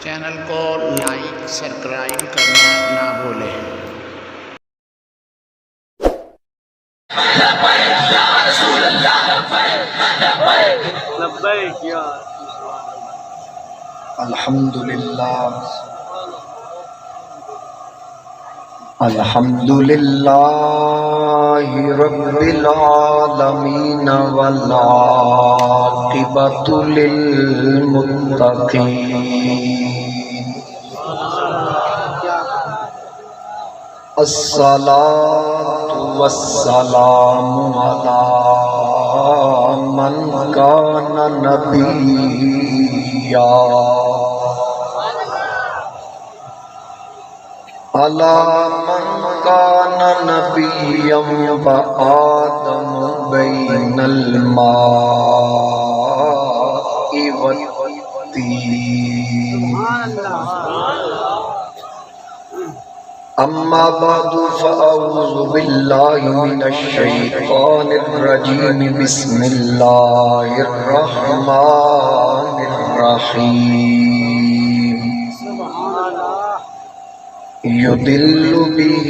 Channel کو like subscribe کرنا نہ بھولیں۔ الحمدللہ رب العالمین والعاقبۃ للمتقین، الصلاۃ والسلام علی من کان نبیّا علی من کان نبیّا وآدم بین الماء والطین، اما بعد فاعوذ باللہ من الشیطان الرجیم، بسم اللہ الرحمن الرحیم، یضل به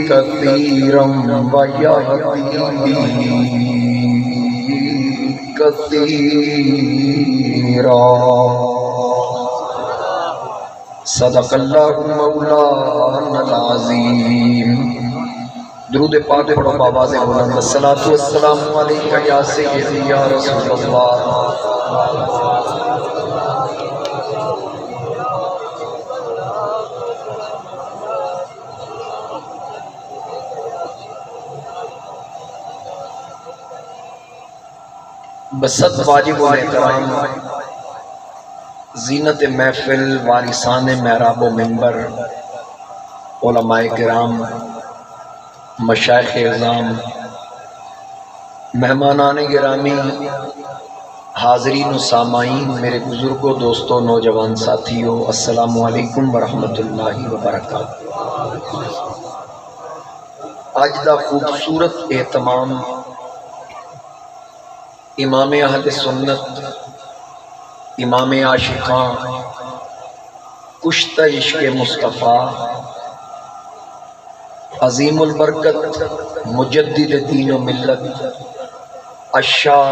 کثیرا ویہدی به کثیرا، صدق اللہ مولانا العظیم۔ درود پاک پڑھو بآواز بلند، الصلاۃ والسلام علیک یا سیدی یا رسول اللہ۔ بسط واجب و احترام زینت محفل، وارثان محراب و منبر، علماء کرام، مشائخ اعظام، مہمانان گرامی، حاضرین و سامعین، میرے بزرگوں، دوستوں، نوجوان ساتھیوں، السلام علیکم ورحمۃ اللہ وبرکاتہ۔ آج دا خوبصورت اہتمام امام اہل سنت، امام عاشقاں، کشتہ عشق مصطفیٰ، عظیم البرکت، مجدد دین و ملت، الشاہ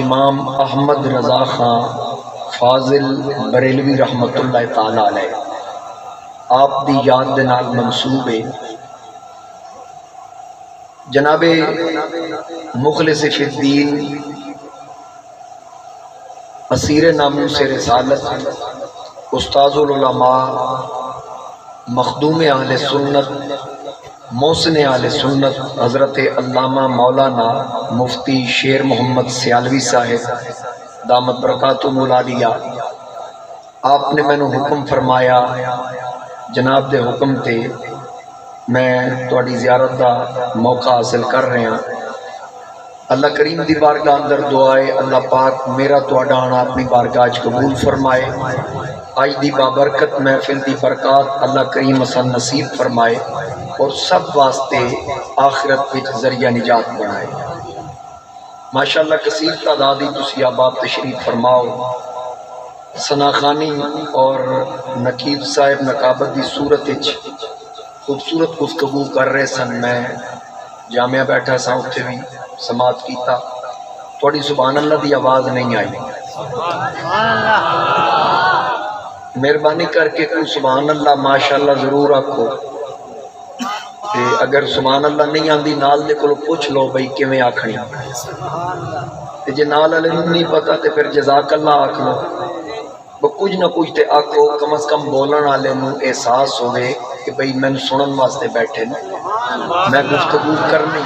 امام احمد رضا خان فاضل بریلوی رحمۃ اللہ تعالی علیہ، آپ دی یاد دے نال منسوب ہے جناب مخلص فی الدین، اسیر ناموس رسالت، استاذ العلماء، مخدوم اہل سنت، محسن اہل سنت، حضرت علامہ مولانا مفتی شیر محمد سیالوی صاحب دامت برکاتہم العالیہ، آپ نے مینوں حکم فرمایا، جناب دے حکم تے میں تہاڈی زیارت دا موقع حاصل کر رہا ہاں۔ اللہ کریم دی بارگاہ اندر دعائے اللہ پاک میرا تہاڈا آنا اپنی بارگاہ وچ قبول فرمائے، آج دی بابرکت محفل دی برکات اللہ کریم اساں نصیب فرمائے، اور سب واسطے آخرت وچ ذریعہ نجات بنائے۔ ماشاءاللہ کثیر تعدادی تسی احباب تشریف فرماؤ، ثناخانی اور نقیب صاحب نقابت دی صورت وچ خوبصورت گفتگو کر رہے سن، میں جامعہ بیٹھا سا، اتھے بھی سماعت کیتا، تھوڑی سبحان اللہ دی آواز نہیں آئی، مہربانی کر کے کوئی سبحان اللہ ماشاءاللہ ضرور آکھو، تے اگر سبحان اللہ نہیں آندی نال دے کولو پوچھ لو بھئی کیویں آکھنی، تے جے نال والے نوں نہیں پتہ تے پھر جزاک اللہ آکھ لو، کچھ نہ کچھ تے آکھو، کم از کم بولن والے نوں احساس ہوئے کہ بھئی میں سنن واسطے بیٹھے نا، میں گفتگو کرنی،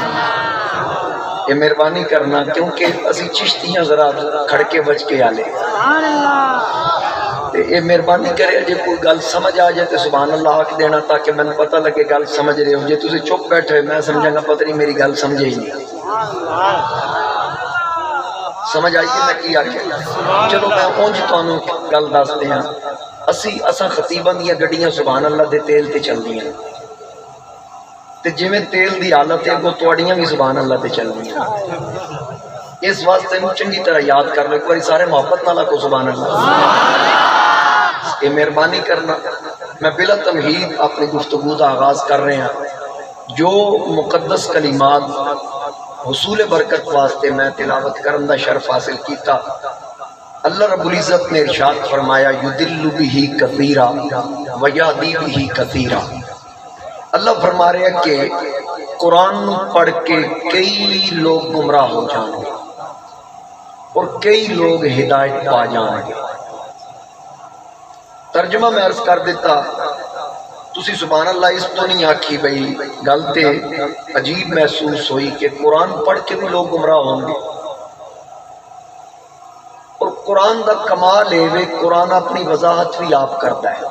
یہ مہربانی کرنا، کیونکہ اسی چشتیاں ذرا کھڑکے بج کے آلے، یہ مہربانی کرے جے کوئی گل سمجھ آ جائے تو سبحان اللہ آکھ دینا، تاکہ میں نے پتہ لگے گل سمجھ رہے ہو، جے تسی چپ بیٹھے میں سمجھاں گا پتہ نہیں میری گل سمجھے ہی نہیں، سمجھ آئی کہ میں کی آکھیا؟ چلو میں اونج تانوں گل دستے ہیں، اساں خطیباں دیاں گڈیاں سبحان اللہ دے تیل تے چلدیاں، تے جویں تیل دی حالت ہے وہ تواڈیاں بھی سبحان اللہ تے چلدیاں، اس واسطے چنگی طرح یاد کر لو، ایک بار سارے محبت نال کو سبحان اللہ، یہ مہربانی کرنا میں بلا تمہید اپنی گفتگو کا آغاز کر رہے ہیں جو مقدس کلمات حصول برکت واسطے میں تلاوت کرن دا شرف حاصل کیتا اللہ رب العزت نے ارشاد فرمایا یدل بہ کثیرا ویہدی بہ کثیرا اللہ فرما رہے ہیں کہ قرآن پڑھ کے کئی لوگ گمراہ ہو جائیں گے اور کئی لوگ ہدایت پا جائیں گے۔ ترجمہ میں عرض کر دیتا تسی سبحان اللہ اس تو نہیں آکھی بھئی گل تے عجیب محسوس ہوئی کہ قرآن پڑھ کے بھی لوگ گمراہ ہوں گے، اور قرآن دا کمال ہے وہ قرآن اپنی وضاحت بھی آپ کرتا ہے۔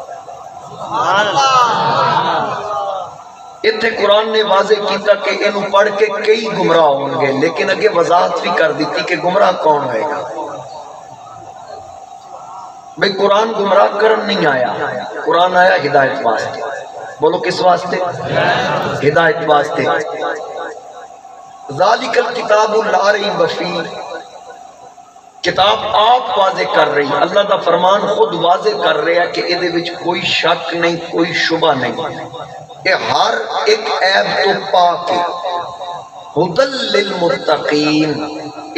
اتنے قرآن نے واضح کیتا کہ انہوں پڑھ کے کئی گمراہ ہوں گے، لیکن اگے وضاحت بھی کر دیتی کہ گمراہ کون ہوئے گا۔ بھئی قرآن گمراہ کرن نہیں آیا، قرآن آیا ہدایت واسطے۔ بولو کس واسطے؟ ہدایت واسطے۔ ذالک الکتاب لا ریب فیہ، کتاب آپ واضح کر رہی، اللہ دا فرمان خود واضح کر رہا ہے کہ ادھے وچ کوئی شک نہیں، کوئی شبہ نہیں، یہ ہر ایک عیب تو پاک ہے۔ ہدل للمتقین،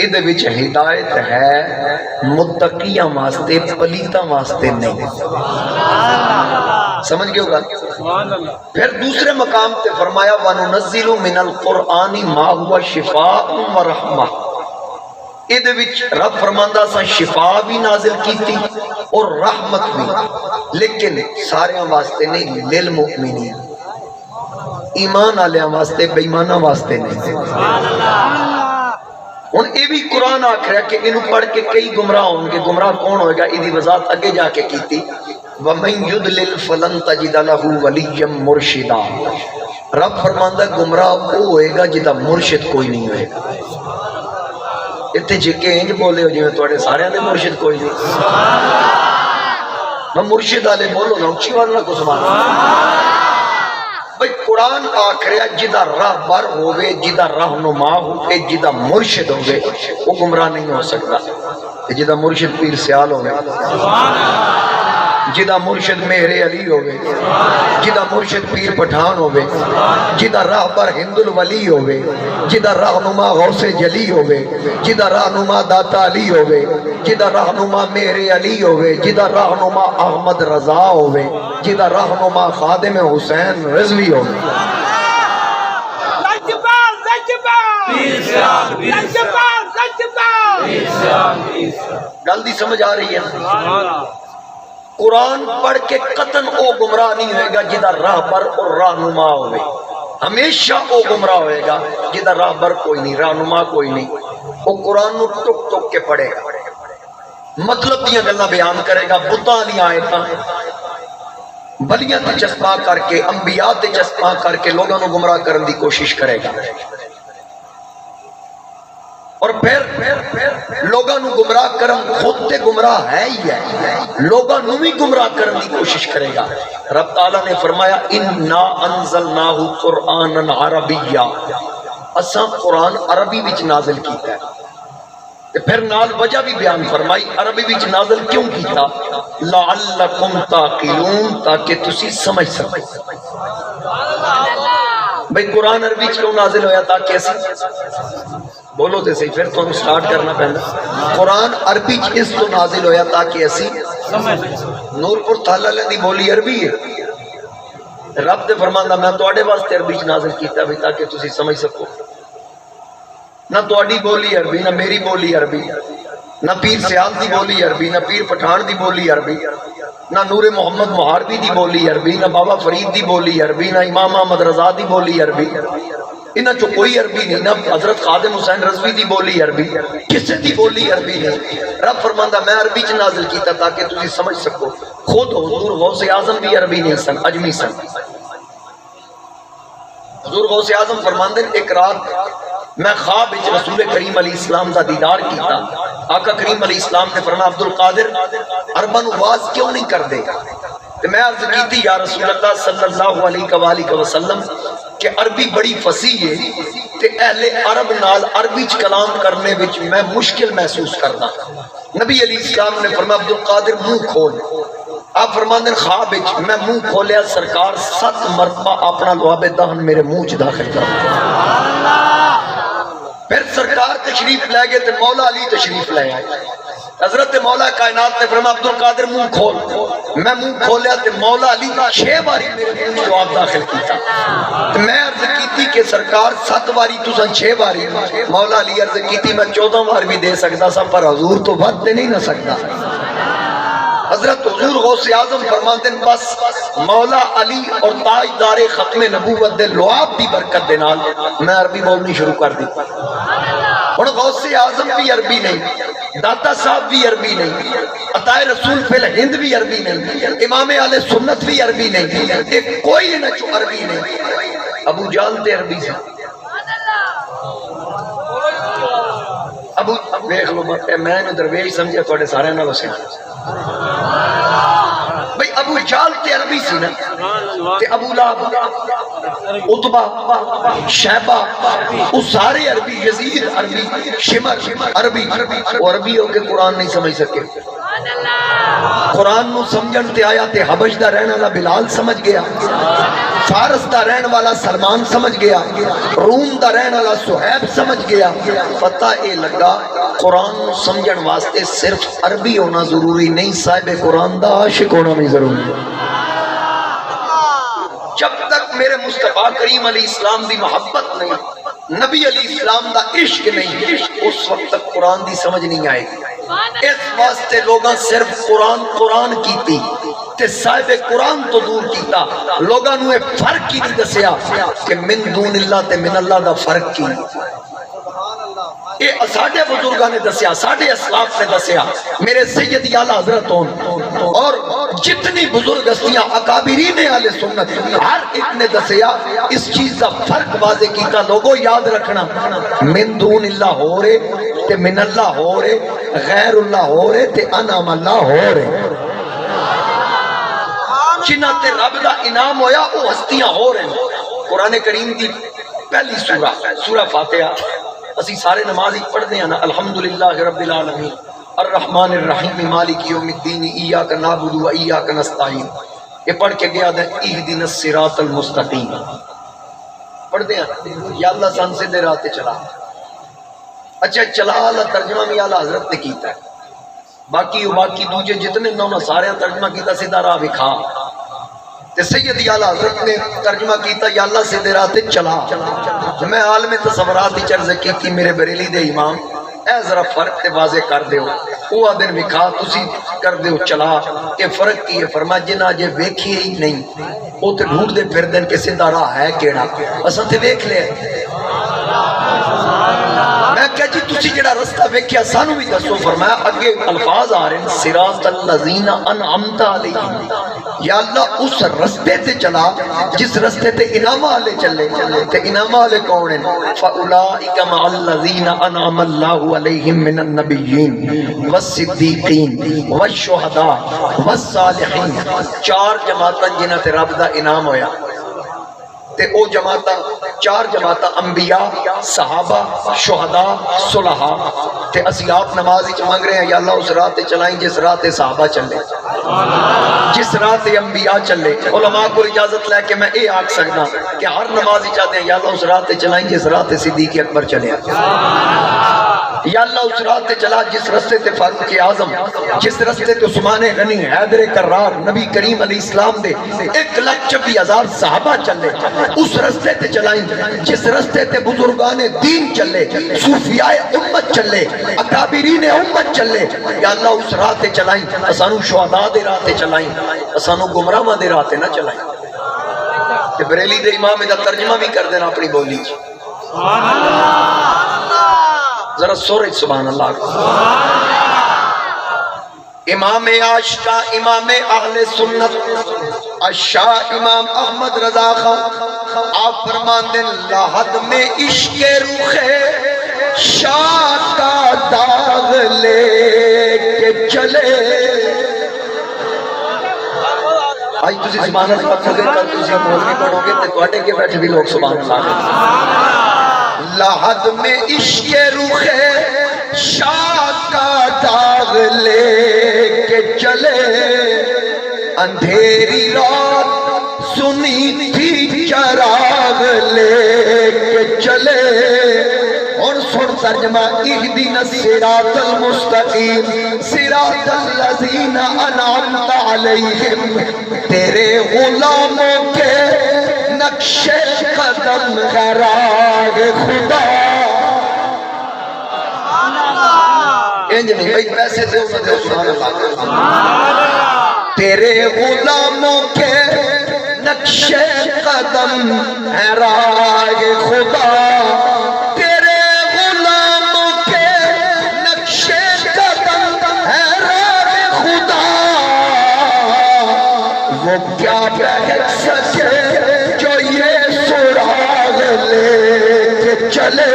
ادھے وچ ہدایت ہے متقیاں واسطے، پلیتاں واسطے نہیں۔ سمجھ گئے ہوگا؟ پھر دوسرے مقام تے فرمایا وَنُنَزِّلُ مِنَ الْقُرْآنِ مَا هُوَ شِفَاءٌ وَرَحْمَةٌ، ادھے وچ رب فرماندہ سا شفا بھی نازل کیتی اور رحمت بھی، لیکن سارے واسطے نہیں، للمؤمنین، ایمان آلیاں واسطے، بے ایماناں واسطے نہیں۔ ہن یہ بھی قرآن آکھ رہا ہے کہ انہوں پڑھ کے کئی گمراہ ہوں گے، گمراہ کون ہوئے گا؟ ادھی وضاحت اگے جا کے کیتی وَمَن يُضْلِلْ فَلَن تَجِدَ لَهُ وَلِيًّا مُرْشِدًا، رب فرماندہ گمراہ وہ ہوئے گا جدا مرشد کوئی نہیں ہوئے گا۔ اتنے جکے انج بولے ہو جی میں توڑے سارے دے مرشد کوئی نہیں، میں مرشد آلے بولو نا اچھی والا کو سمانا۔ بھئی قرآن آخریا جدا راہ بر ہوئے، جدا رہنما ہوئے، جدا مرشد ہوئے، وہ گمراہ نہیں ہو سکتا۔ جدا مرشد پیر سیال ہوئے، جدا مرشد مہر علی ہوئے، جدا مرشد پیر پٹھان ہوئے، جدا راہ بر ہند الولی ہوئے، جدا رہنما غوث جلی ہوئے، جدا رہنما داتا علی ہوئے، جدا رہنما مہر علی ہوئے، جدا رہنما احمد رضا ہوئے، جدا رہنما خادم حسین رضوی ہوئے۔ گل دی سمجھ آ رہی ہے؟ قرآن پڑھ کے قطن او گمراہ نہیں ہوئے گا جدہ راہ بر اور رہنما ہوئے، ہمیشہ او گمراہ ہوئے گا جدہ راہ بر کوئی نہیں، رہنما کوئی نہیں۔ وہ قرآن نو ٹک ٹک کے پڑھے گا، مطلب دیاں گلاں بیان کرے گا، بتاں دی آیتاں بلیاں تے چسپاں کر کے، انبیاء تے چسپاں کر کے لوگاں نو گمراہ کرن دی کوشش کرے گا، اور پھر لوگاں نو گمراہ کرن خود تے گمراہ ہے ہی ہے، لوگاں نو بھی گمراہ کرن دی کوشش کرے گا۔ رب تعالیٰ نے فرمایا اِنَّا أَنزَلْنَاهُ قُرْآنًا عَرَبِيًّا، اساں قرآن عربی وچ نازل کیتا ہے۔ پھر نال وجہ بھی بیان فرمائی عربی وچ نازل کیوں کیتا؟ لَعَلَّكُمْ تَعْقِلُونَ، تاکہ تسی سمجھ سکو۔ بھئی قرآن عربی کیوں نازل ہویا؟ تاکہ اسی بولو تے صحیح، پھر تو ہم سٹارٹ کرنا پہنا۔ قرآن عربی اس تو نازل ہویا تاکہ اسی نورپور تھالا لیندی بولی عربی ہے، رب دے فرماندہ میں تو آڑے واسطے عربی نازل کیتا بھی تاکہ تسی سمجھ سکو۔ نہ تو آڑی بولی عربی، نہ میری بولی عربی، نہ پیر سیال دی بولی عربی، نہ پیر پٹھان دی بولی عربی، نہ نور محمد محاربی دی بولی عربی، نہ بابا فرید دی بولی عربی، نہ امام احمد رضا دی بولی عربی، انہاں چو کوئی عربی نہیں، نہ حضرت خادم حسین رضوی دی بولی عربی، کسی دی بولی عربی نہیں۔ رب فرماندہ میں عربی چ نازل کیتا تاکہ تسی سمجھ سکو۔ خود حضور غوث اعظم بھی عربی نہیں سن، اجمی سن۔ حضور غوث اعظم فرماندے ایک رات میں خواب وچ رسول کریم علیہ السلام دا دیدار کیتا، آقا کریم علیہ السلام نے فرمایا عبد القادر عرباں نو واز کیوں نہیں کر دے؟ تو میں عرض کی تھی یا رسول اللہ صلی اللہ علیہ وسلم کہ عربی بڑی فصیح ہے تے اہل عرب نال عربی چ کلام کرنے وچ میں مشکل محسوس کردا۔ نبی علیہ السلام نے فرمایا عبد القادر منہ کھول، آپ فرماندے ہیں خواب وچ میں منہ کھولیا سرکار 7 مرتبہ اپنا لعاب دہن میرے منہ چ داخل کر پھر سرکار تشریف لے گئے تے مولا علی تشریف لے آئے حضرت مولا کائنات نے فرمایا عبد القادر منہ کھول میں منہ کھولیا تے مولا علی 6 باری میرے منہ میں جواب داخل کیتا تے میں عرض کیتی کہ سرکار 7 باری تساں 6 باری مولا علی عرض کیتی میں 14 بار بھی دے سکتا سا پر حضور تو ود دے نہیں نہ سکتا حضرت حضور غوث اعظم فرماتے ہیں بس مولا علی اور تاجدار ختم نبوت دے لعاب دی برکت دے نال میں عربی بولنی شروع کر دی اور غوث اعظم بھی عربی نہیں داتا صاحب بھی عربی نہیں عطائے رسول فی الہند بھی عربی نہیں امام اہل سنت بھی عربی نہیں ایک کوئی نہ جو عربی نہیں ابو جہل تے عربی سے ابو دیکھ لو میں نے درویش سمجھا تھوڑے سارے نال سے بھئی ابو جہل تے عربی سی نا تے ابو لہب عتبہ شیبہ وہ سارے عربی یزید عربی شمر عربی وہ عربی ہو کے قرآن نہیں سمجھ سکے قرآن نو سمجھن تے آیا تے حبش دا رہن والا بلال سمجھ گیا فارس دا رہن والا سلمان سمجھ گیا روم دا رہن والا سہیب سمجھ گیا پتہ اے لگا قرآن نو سمجھن واسطے صرف عربی ہونا ضروری نہیں صاحب قرآن دا عاشق ہونا بھی ضروری جب تک میرے مصطفیٰ کریم علیہ السلام دی محبت نہیں نبی علیہ السلام دا عشق نہیں اس وقت تک قرآن دی سمجھ نہیں آئے گی اس واسطے لوگاں صرف قرآن کیتی تے صاحب قرآن تو دور کیتا لوگاں نو ایک فرق ہی نہیں دسیا کہ من دون اللہ تے من اللہ دا فرق کی یہ ساڑھے بزرگاں نے دسیا ساڑھے اسلاف نے دسیا میرے سید اعلیٰ حضرت ہوں اور جتنی بزرگ ہستیاں اکابرین اہل سنت ہر ایک نے دسیا اس چیز کا فرق واضح کیتا لوگوں یاد رکھنا من دون اللہ ہو رہے تے من اللہ ہو رہے غیر اللہ ہو رہے تے انعام اللہ ہو رہے جنہ تے رب دا انعام ہویا وہ ہستیاں ہو رہے ہیں قرآن کریم دی پہلی سورہ فاتحہ اسی سارے نماز ہی پڑھتے ہیں نا الحمدللہ رب العالمین الرحمن الرحیم مالک یوم الدین ایاک نعبد و ایاک نستعین یہ پڑھ کے گیا ہے اہدنا الصراط المستقیم پڑھتے ہیں یا اللہ سن سے دے راتے چلا اچھا چلا اللہ ترجمہ بھی اعلیٰ حضرت نے کیتا ہے باقی دوجے جتنے انہوں نے سارے ترجمہ کیتا سیدھا راہ بکھا تے سید اعلیٰ حضرت نے ترجمہ کیتا یا اللہ سے دے راتے چلا میں عالم تصورات ہی چرز کی تھی میرے بریلی دے امام اے ذرا فرق تے واضح کر دیو وہ آدھن بکھا تسی کر دیو چلا کہ فرق کی ہے فرمایا جنہ جے ویکھی ہی نہیں وہ تے ڈھونڈ دے پھر دن کہ سیدھا راہ ہے کیڑا اساں تے ویکھ لے میں کہا جی تسی جڑا رستہ ویکھیا سانو بھی دسو فرمایا اگے الفاظ آ رہے ہیں صراط الذین انعمت علیہم یا اللہ اس رستے تے چلا جس رستے تے انعام والے چلے تے انعام والے کون ہیں فاولئک مع الذین انعم اللہ علیہم من النبیین والصدیقین والشہداء والصالحین 4 جماعتاں جنہاں تے رب دا انعام ہویا تے او جماعتاں 4 جماعتاں انبیاء صحابہ شہداء صلحاء تے اسی آپ نماز وچ مانگ رہے ہیں یا اللہ اس راہ تے چلائیں جس راہ تے صحابہ چلے جس راہ تے انبیاء چلے علماء کو اجازت لے کے میں اے آکھ سکتا کہ ہر نمازی چاہتے ہیں یا اللہ اس راہ تے چلائیں جس راہ تے صدیق اکبر چلے یا اللہ اس راہ تے چلا جس رستے تے فاروق اعظم جس رستے تے عثمان غنی حیدر کرار نبی کریم علیہ السلام دے 1,26,000 صحابہ چلے اس رستے تے چلائیں جس رستے تے بزرگان دین چلے صوفیاء امت چلے اکابرین امت چلے یا اللہ اس راہ تے چلائیں اسانو شہداء دے راہ تے چلائیں اسانو گمراہاں دے راہ تے نہ چلائیں تے بریلی دے امام دا ترجمہ بھی کر دینا اپنی بولی سبحان اللہ ذرا سورج سبحان اللہ امام عاشقہ امام اہل سنت الشاہ امام احمد رضا خان آپ فرماندے لحد میں عشق روح شاہ کا داغ لے کے چلے آج تسی سبحان اللہ پڑھو گے کل تسی مولوی پڑھو گے تو تواڈے کے بیٹھے بھی لوگ سبحان اللہ لحد میں عشق روح شاہ کا داغ لے کے چلے اندھیری رات سنی تھی چراغ لے کے چلے. اور سن ترجمہ اہدنا الصراط المستقیم صراط الذین انعمت علیہم. تیرے غلاموں کے نقش قدم ہے راہ خدا. انج نہیں بھائی پیسے دے سبحان اللہ. تیرے غلاموں کے نقش قدم ہے راہ خدا. تیرے غلاموں کے نقش قدم ہے راہ خدا. وہ کیا بہت سکے جو یہ سراغ لے کے چلے.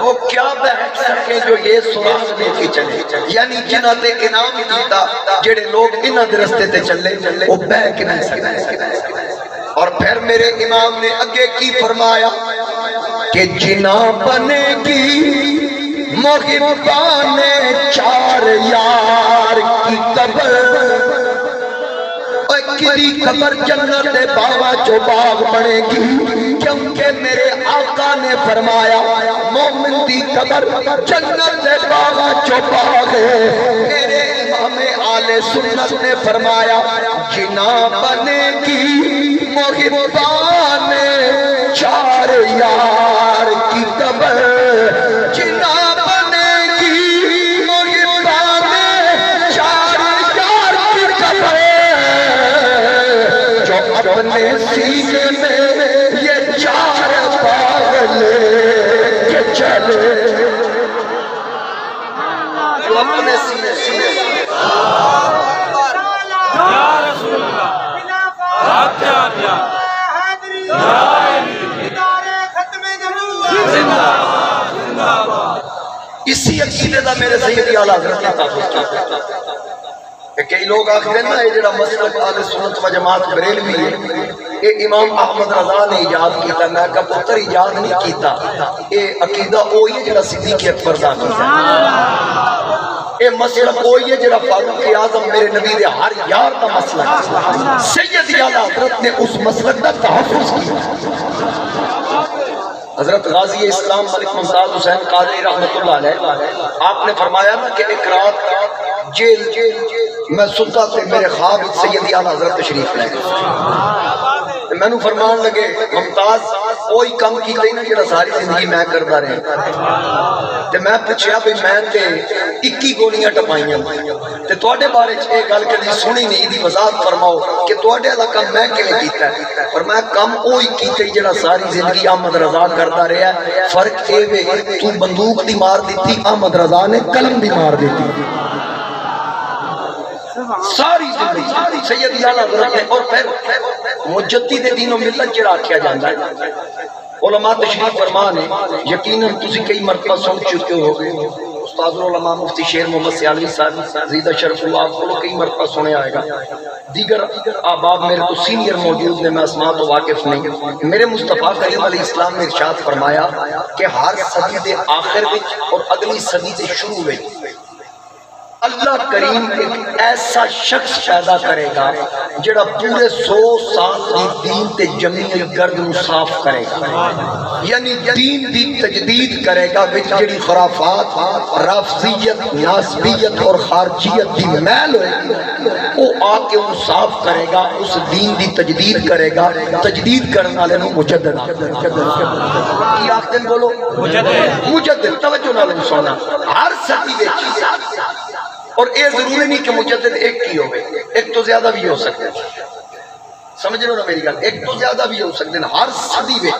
وہ کیا بہت سکے جو یہ سراغ لے کے چلے. یعنی جنہاں تے انعام کیتا جڑے لوگ انہاں دے رستے تے چلے وہ بہ کے نہیں سکتے. اور پھر میرے امام نے اگے کی فرمایا کہ جنا بنے گی محبان چار یار کی قبر. کدی قبر جنت باغ جو باغ بنے گی کیونکہ میرے آقا نے فرمایا مومن دی قبر جنت باغ جو باغ ہے. میرے امام آل سنت نے فرمایا جنا بنے گی محبان چار یار کی قبر. جنا بنے گی محبان چار یار کی قبر جو اپنے سینے میں یہ چار باغ لے کے چلے. جو اپنے سینے میں اسی عقیدے دا میرے سیدی اعلیٰ حضرت نے تحفظ کیا. کہ کئی لوگ آخر ہیں نا یہ جڑا مسلک اہل سنت و جماعت بریلوی ہے یہ امام احمد رضا نے ایجاد کیتا. میں کہا پتر ایجاد نہیں کیتا. یہ عقیدہ وہی ہے جڑا صدیق اکبر دا کیتا. یہ مسلک وہی ہے جڑا فاروق اعظم میرے نبی دے ہر یار دا مسلک. سیدی اعلیٰ حضرت نے اس مسلک دا تحفظ کیا. حضرت غازی اسلام ملک ممتاز حسین قادری رحمت اللہ علیہ آپ نے فرمایا نا کہ ایک رات جیل میں ستا تھے میرے خواب سیدی اعلیٰ حضرت تشریف لے گئے. میں نو فرمان لگے ممتاز کوئی کم کی گئی نا جڑا ساری زندگی میں کردا رہا. تے میں پوچھیا بھی میں تے 21 گولیاں ٹپائیاں تے تواڈے بارے چ اے گل کدی سنی نہیں. دی وضاحت فرماؤ کہ تواڈے والا کم میں کیویں کیتا ہے. اور میں کم وہی کیتا جڑا ساری زندگی احمد رضا کردا رہا. فرق اے وے تو بندوق دی مار دتی احمد رضا نے قلم دی مار دتی. ساری زندگی سیدی اعلیٰ حضرت نے. اور پھر مجدد دین و ملت جڑا آکھیا جاندا ہے علماء تشریف فرما نے یقیناً تسی کئی مرتبہ سن چکے ہو. استاد العلماء مفتی شیر محمد سیالوی صاحب زیدہ شرف اللہ آپ کو کئی مرتبہ سنے آئے گا. دیگر احباب میرے تو سینئر موجود نے میں اسماء تو واقف نہیں. میرے مصطفیٰ کریم علیہ السلام نے ارشاد فرمایا کہ ہر صدی دے آخر وچ اور اگلی صدی دے شروع وچ اللہ کریم ایک ایسا شخص پیدا کرے گا جڑا پورے 100 سال دی دین تے جمیع گرد نو صاف کرے گا. یعنی دین دی تجدید کرے گا وچ جڑی خرافات رافضیت ناسبیت اور خارجیت دی میل ہوئے گی وہ آ کے ان صاف کرے گا. اس دین دی تجدید کرے گا. تجدید کرنے والے نو مجدد کی آخدے بولو مجدد. توجہ نال سننا ہر صدی وچ. اور اے ضروری نہیں کہ مجدد ایک کی ہوئے. ایک تو زیادہ بھی ہو سکتے ہیں. سمجھ رہے ہو نا میری گل. ایک تو زیادہ بھی ہو سکتے ہیں. ہر صدی میں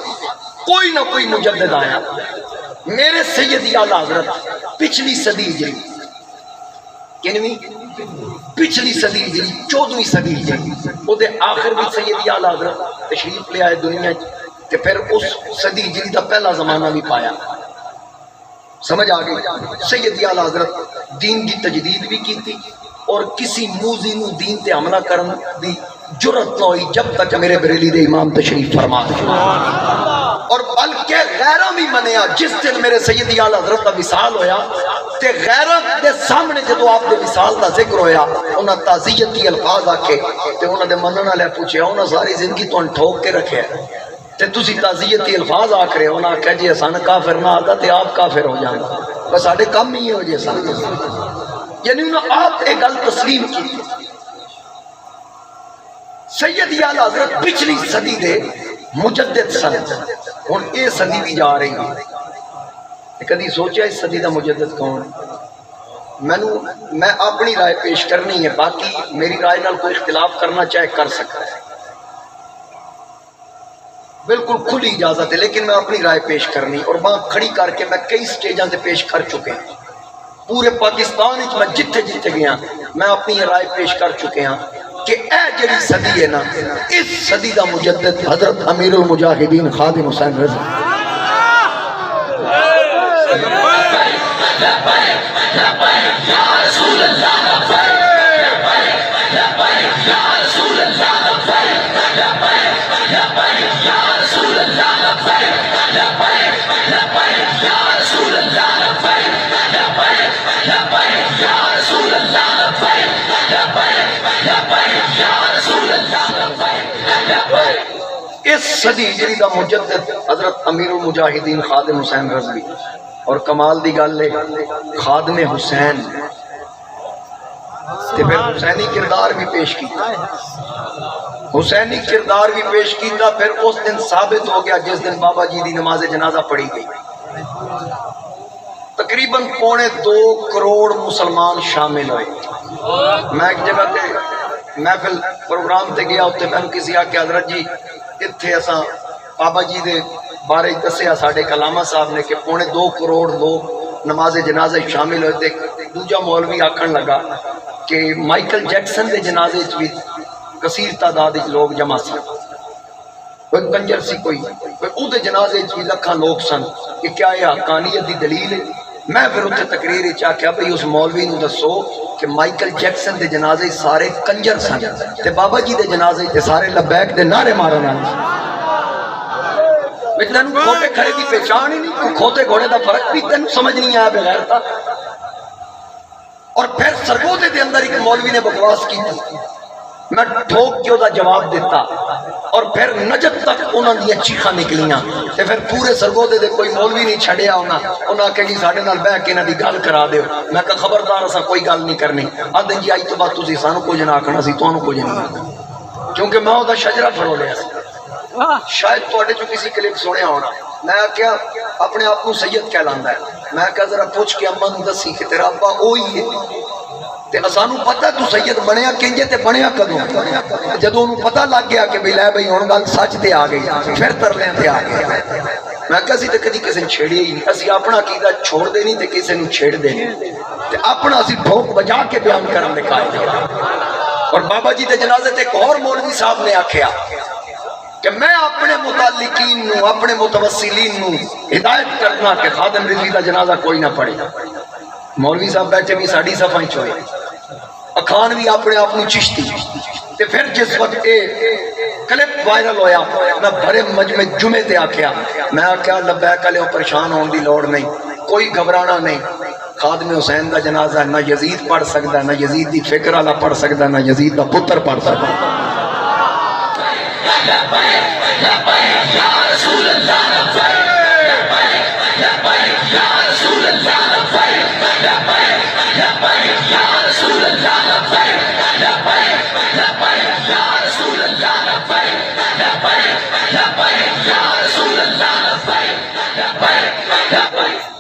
کوئی نہ کوئی مجدد آیا. میرے سیدی اعلیٰ حضرت پچھلی صدی ہجری کنویں پچھلی صدی ہجری 14ویں صدی ہجری او دے آخر بھی سیدی اعلیٰ حضرت تشریف لے آئے دنیا تے پھر اس صدی ہجری دا پہلا زمانہ بھی پایا. سمجھ آگئی. سیدی اعلیٰ حضرت دین کی تجدید بھی کی تھی اور کسی موذی نو دین تے حملہ کرن دی جرت نہ ہوئی جب تک میرے بریلی دے امام تشریف فرما دے. اور بلکہ غیرہ بھی منیا جس دن میرے سیدی اعلیٰ حضرت کا وصال ہویا تے غیرت دے سامنے جدو آپ دے وصال دا ذکر ہویا انہاں تعزیتی الفاظ آکے تے انہاں دے منن والے پوچھیا انہاں ساری زندگی تو ٹھوک کے رکھے تے تسی تعزیتی الفاظ آکھ رہے انہاں کہا جی اساں کافر نہ آتا تے آپ کافر ہو جانا بس ساڈے کم ہی ہو جے سان یعنی انہاں آپ ایک گل تسلیم کی سید اعلی حضرت پچھلی صدی دے مجدد سن ہن اے صدی بھی جا رہی ہے کدی سوچا اس صدی دا مجدد کون میں اپنی رائے پیش کرنی ہے باقی میری رائے نال کوئی اختلاف کرنا چاہے کر سکتا ہے بالکل کھلی اجازت ہے لیکن میں اپنی رائے پیش کرنی اور بات کھڑی کر کے میں کئی سٹیجاں تے پیش کر چکے ہیں پورے پاکستان وچ میں جتھے جتھے گیا میں اپنی یہ رائے پیش کر چکے ہاں کہ اے جڑی صدی ہے نا اس صدی دا مجدد حضرت امیر المجاہدین خادم حسین رضا اس صدی جڑی دا مجدد حضرت امیر المجاہدین خادم حسین رضوی اور کمال دی گل ہے خادم حسین تے پھر حسینی کردار بھی پیش کیتا حسینی کردار بھی پیش کیتا پھر اس دن ثابت ہو گیا جس دن بابا جی دی نماز جنازہ پڑھی گئی تقریباً 2.25 کروڑ مسلمان شامل ہوئے میں ایک جگہ تے محفل پروگرام تے گیا اتنے میں کسی آکے حضرت جی اتھے اساں بابا جی دے بارے دسیا ساڈے کلامہ صاحب نے کہ 2.25 کروڑ لوگ نماز جنازہ شامل ہوئے تھے دوجا مولوی آکھن لگا کہ مائیکل جیکسن دے جنازے بھی کثیر تعداد لوگ جمع سن کوئی کنجر سی کوئی او دے جنازے بھی لکھاں لوگ سن کہ کیا یہ حقانیت دی دلیل ہے میں پھر اتنے تقریر چاہیا بھئی اس مولوی نو دسو کہ مائیکل جیکسن دے جنازے سارے کنجر سن تے بابا جی دے جنازے تے سارے لبیک دے نعرے مارن والے تینوں کھوتے کھڑے کی پہچان ہی نہیں کھوتے گھوڑے دا فرق بھی تینوں سمجھ نہیں آیا بغیر تھا اور پھر سرگودے دے اندر ایک مولوی نے بکواس کی تھی میں ٹھوک کے دا جواب دیتا اور پھر نجد تک انہوں نے چیخاں نکلیاں تے پھر پورے سرگودے دے کوئی مولوی نہیں چھڑیا انہاں کہ جی ساڈے نال بیٹھ کے انہاں دی گل کرا دیو میں کہ خبردار اساں کوئی گل نہیں کرنی آدھے جی آئی تو بعد تسی سانوں کچھ نہ آکھنا سی تانوں کچھ نہیں آکھنا کیونکہ میں او دا شجرہ فرو لیا سی شاید تواڈے چوں کسی کلپ سنیا ہونا میں کیا اپنے آپ کو سید کہلاندا ہے میں کہا ذرا پوچھ کے اماں نوں دسی کہ تیرا ابا اوہی ہے تے اسانوں پتہ تو سید بنیا کنجے تے بنیا کدوں جدوں انہوں پتہ لگ گیا کہ بھئی لے بھئی ہن گل سچ تے آ گئی پھر ترلیاں تے آ گیا میں کہا سی تے کدی کسی نے چھیڑی ہی نہیں اسی اپنا عقیدہ چھوڑ دے نہیں تے کسی نے چھیڑ دے نہیں تے اپنا اسی ٹھوک بجا کے بیان کرن دے قائل اور بابا جی دے جنازے تے ایک اور مولوی صاحب نے آکھیا کہ میں اپنے متعلقین نو اپنے متوسلین نو ہدایت کرنا کہ خادم رضوی دا جنازہ کوئی نہ پڑے مولوی صاحب بیٹھے بھی ساڑھی صفائی چوئے اکھان بھی اپنے آپ نو چشتی تے پھر جس وقت کلپ وائرل ہویا میں بھرے مجمع جمعے تے آکھیا میں آکھیا لبیک علیہ پریشان ہون دی لوڑ نہیں کوئی گھبرانا نہیں خادم حسین دا جنازہ نہ یزید پڑھ سکتا نہ یزید دی فکر والا پڑھ سکتا نہ یزید دا پتر پڑھ سکتا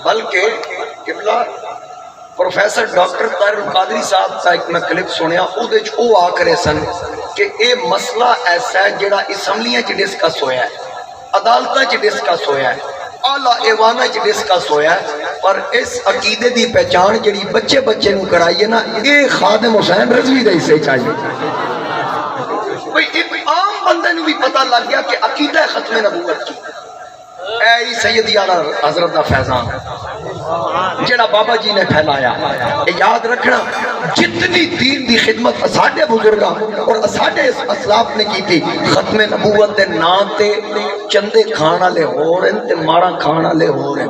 بلکہ قبلہ پروفیسر ڈاکٹر طاہر القادری صاحب کا ایک میں کلپ سنیا او آکھ رہے سن کہ اے مسئلہ ایسا ہے جڑا اسمبلیاں چ ڈسکس ہویا ہے عدالتاں چ ڈسکس ہویا ہے اعلیٰ ایواناں چ ڈسکس ہویا ہے پر اس عقیدے دی پہچان جڑی بچے نو کرائیے نا اے خادم حسین رضوی دے حصے چاہیے بھئی ایک عام بندے نو بھی پتہ لگ گیا کہ عقیدہ ختم نبوت کی اے سید اعلیٰ حضرت دا فیضان جڑا بابا جی نے پھیلایا یاد رکھنا جتنی دین دی خدمت اساڈے بزرگاں اور اساڈے اسلاف نے کی تھی ختم نبوت دے نام تے چندے کھان والے ہو رہے تے ماراں کھان والے ہو رہے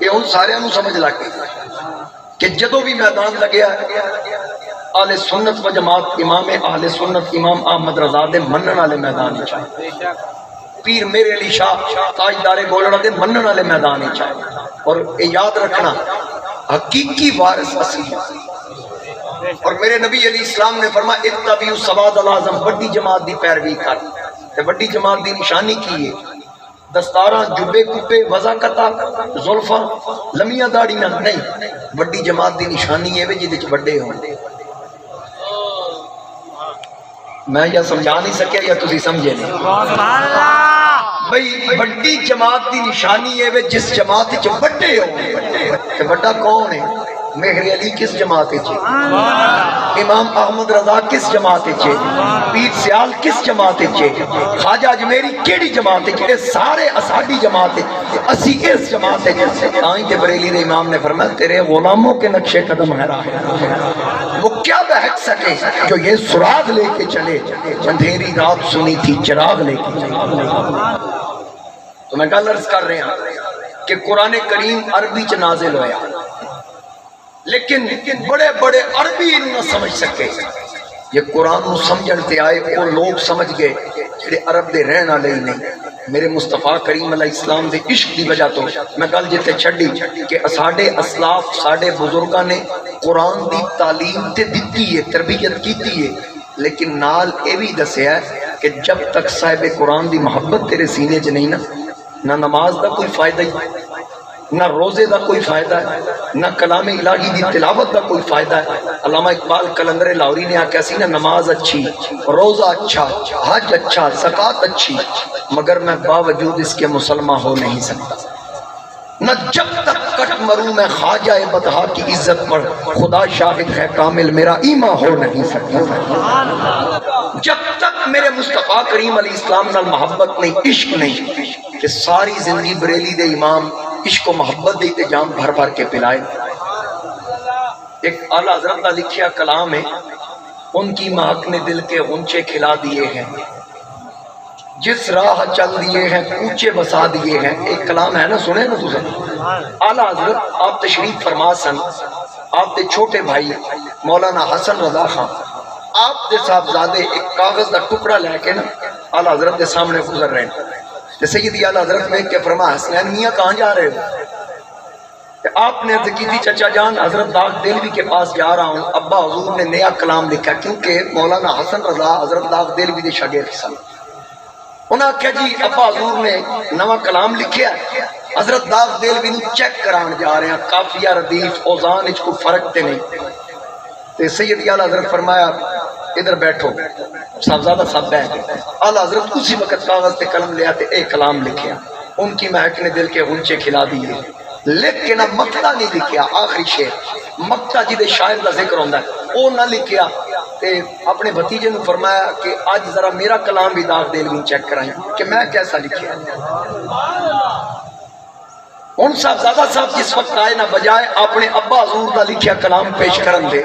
یہ ہن سارے نوں سمجھ لگ گئی کہ جدو بھی میدان لگیا اہل سنت و جماعت امام اہل سنت امام احمد رضا دے منن والے میدان وچ آئے، پیر میرے علی شاہ تاجدار گولڑا دے منن والے میدان وچ آئے۔ اور یہ یاد رکھنا حقیقی وارث اسی ہیں۔ اور میرے نبی علیہ السلام نے فرمایا اتبعوا السواد الاعظم، بڑی جماعت دی پیروی کر۔ تے بڑی جماعت دی نشانی کی ہے؟ دستاراں، جبے کپے، وضاقتہ، زلفاں، لمیاں داڑیاں نہیں، بڑی جماعت دی نشانی ہے جہدے وچ بڑے ہون۔ میں یا سمجھا نہیں سکیا یا تسی سمجھے نہیں؟ بھئی بڑی جماعت دی نشانی ہے جس جماعت وچ بڑے ہون۔ تے بڑا کون ہے؟ مہر علی کس جماعت وچ؟ امام احمد رضا کس جماعت وچ؟ پیر سیال کس جماعت وچ؟ خواجہ اجمیری کیڑی جماعت وچ؟ اے سارے اساڈی جماعت وچ، اسی اس جماعت وچ۔ تائیں تے بریلی دے امام نے فرمایا تیرے غلاموں کے نقشے قدم ہے راہ، وہ کیا بہک سکے جو یہ سراغ لے کے چلے، اندھیری رات سنی تھی چراغ لے کے چلے۔ تو میں گل عرض کر رہا ہوں کہ قرآن کریم عربی چ نازل ہویا، لیکن بڑے بڑے عربی نہ سمجھ سکے۔ یہ قرآن نو سمجھن تے آئے وہ لوگ سمجھ گئے جڑے عرب دے رہن والے ہی نہیں۔ میرے مصطفیٰ کریم علیہ السلام دے عشق دی وجہ تو میں گل جتے چھڈی کہ ساڈے اسلاف ساڈے بزرگاں نے قرآن دی تعلیم تے دتی ہے، تربیت کیتی ہے، لیکن نال اے بھی دسیا ہے کہ جب تک صاحب قرآن دی محبت تیرے سینے چ نہیں نہ نماز دا کوئی فائدہ ہی، نہ روزے دا کوئی فائدہ ہے، نہ کلام الہی دی تلاوت دا کوئی فائدہ ہے۔ علامہ اقبال قلندر لاہوری نے آکھا سی نا نماز اچھی، روزہ اچھا، حج اچھا، زکوٰۃ اچھی، مگر میں باوجود اس کے مسلمان ہو نہیں سکتا۔ نہ جب تک کٹ مروں میں خواجہ بطحا کی عزت پر، خدا شاہد ہے کامل میرا ایمان ہو نہیں سکتا۔ جب تک میرے مصطفیٰ کریم علیہ السلام نال محبت نہیں، عشق نہیں، کہ ساری زندگی بریلی دے امام عشق و محبت دے جام بھر بھر کے پلائے۔ ایک اعلیٰ حضرت کا لکھیا کلام ہے، ان کی مہک نے دل کے غنچے کھلا دیے ہیں، جس راہ چل دیے ہیں کوچے بسا دیے ہیں۔ ایک کلام ہے نا، سنے نا تسے؟ اعلیٰ حضرت آپ تشریف فرما سن، آپ دے چھوٹے بھائی مولانا حسن رضا خان آپ دے صاحبزادے ایک کاغذ دا ٹکڑا لے کے نا اعلیٰ حضرت دے سامنے گزر رہے ہیں۔ سیدی اعلیٰ حضرت میں کہ فرما حسنین میاں کہاں جا رہے ہو؟ آپ نے عرض کی تھی چچا جان حضرت داغ دہلوی کے پاس جا رہا ہوں، ابا حضور نے نیا کلام لکھا، کیونکہ مولانا حسن رضا حضرت داغ دہلوی دے شاگرد سن۔ انہاں کہا جی ابا حضور نے نواں کلام لکھیا، حضرت داغ دہلوی نو چیک کران جا رہے ہیں، قافیہ ردیف اوزان وچ کوئی فرق تے نہیں۔ تے سیدی اعلیٰ حضرت فرمایا ادھر بیٹھو، صاحبزادہ صاحب بیٹھ گئے۔ اعلیٰ حضرت اسی وقت کاغذ تے قلم لے آتے ایک کلام لکھیا، ان کی مہک نے دل کے غنچے کھلا دیے، لیکن مقطع نہیں لکھیا۔ آخری شعر مقطع جدے شاعر کا ذکر ہوتا ہے وہ نہ لکھیا، تے اپنے بھتیجے نے فرمایا کہ آج ذرا میرا کلام بھی داغ دہلوی چیک کرائیں کہ میں کیسا لکھیا۔ ان صاحبزادہ صاحب جس وقت آئے نہ بجائے اپنے ابا حضور کا لکھیا کلام پیش کرن دے،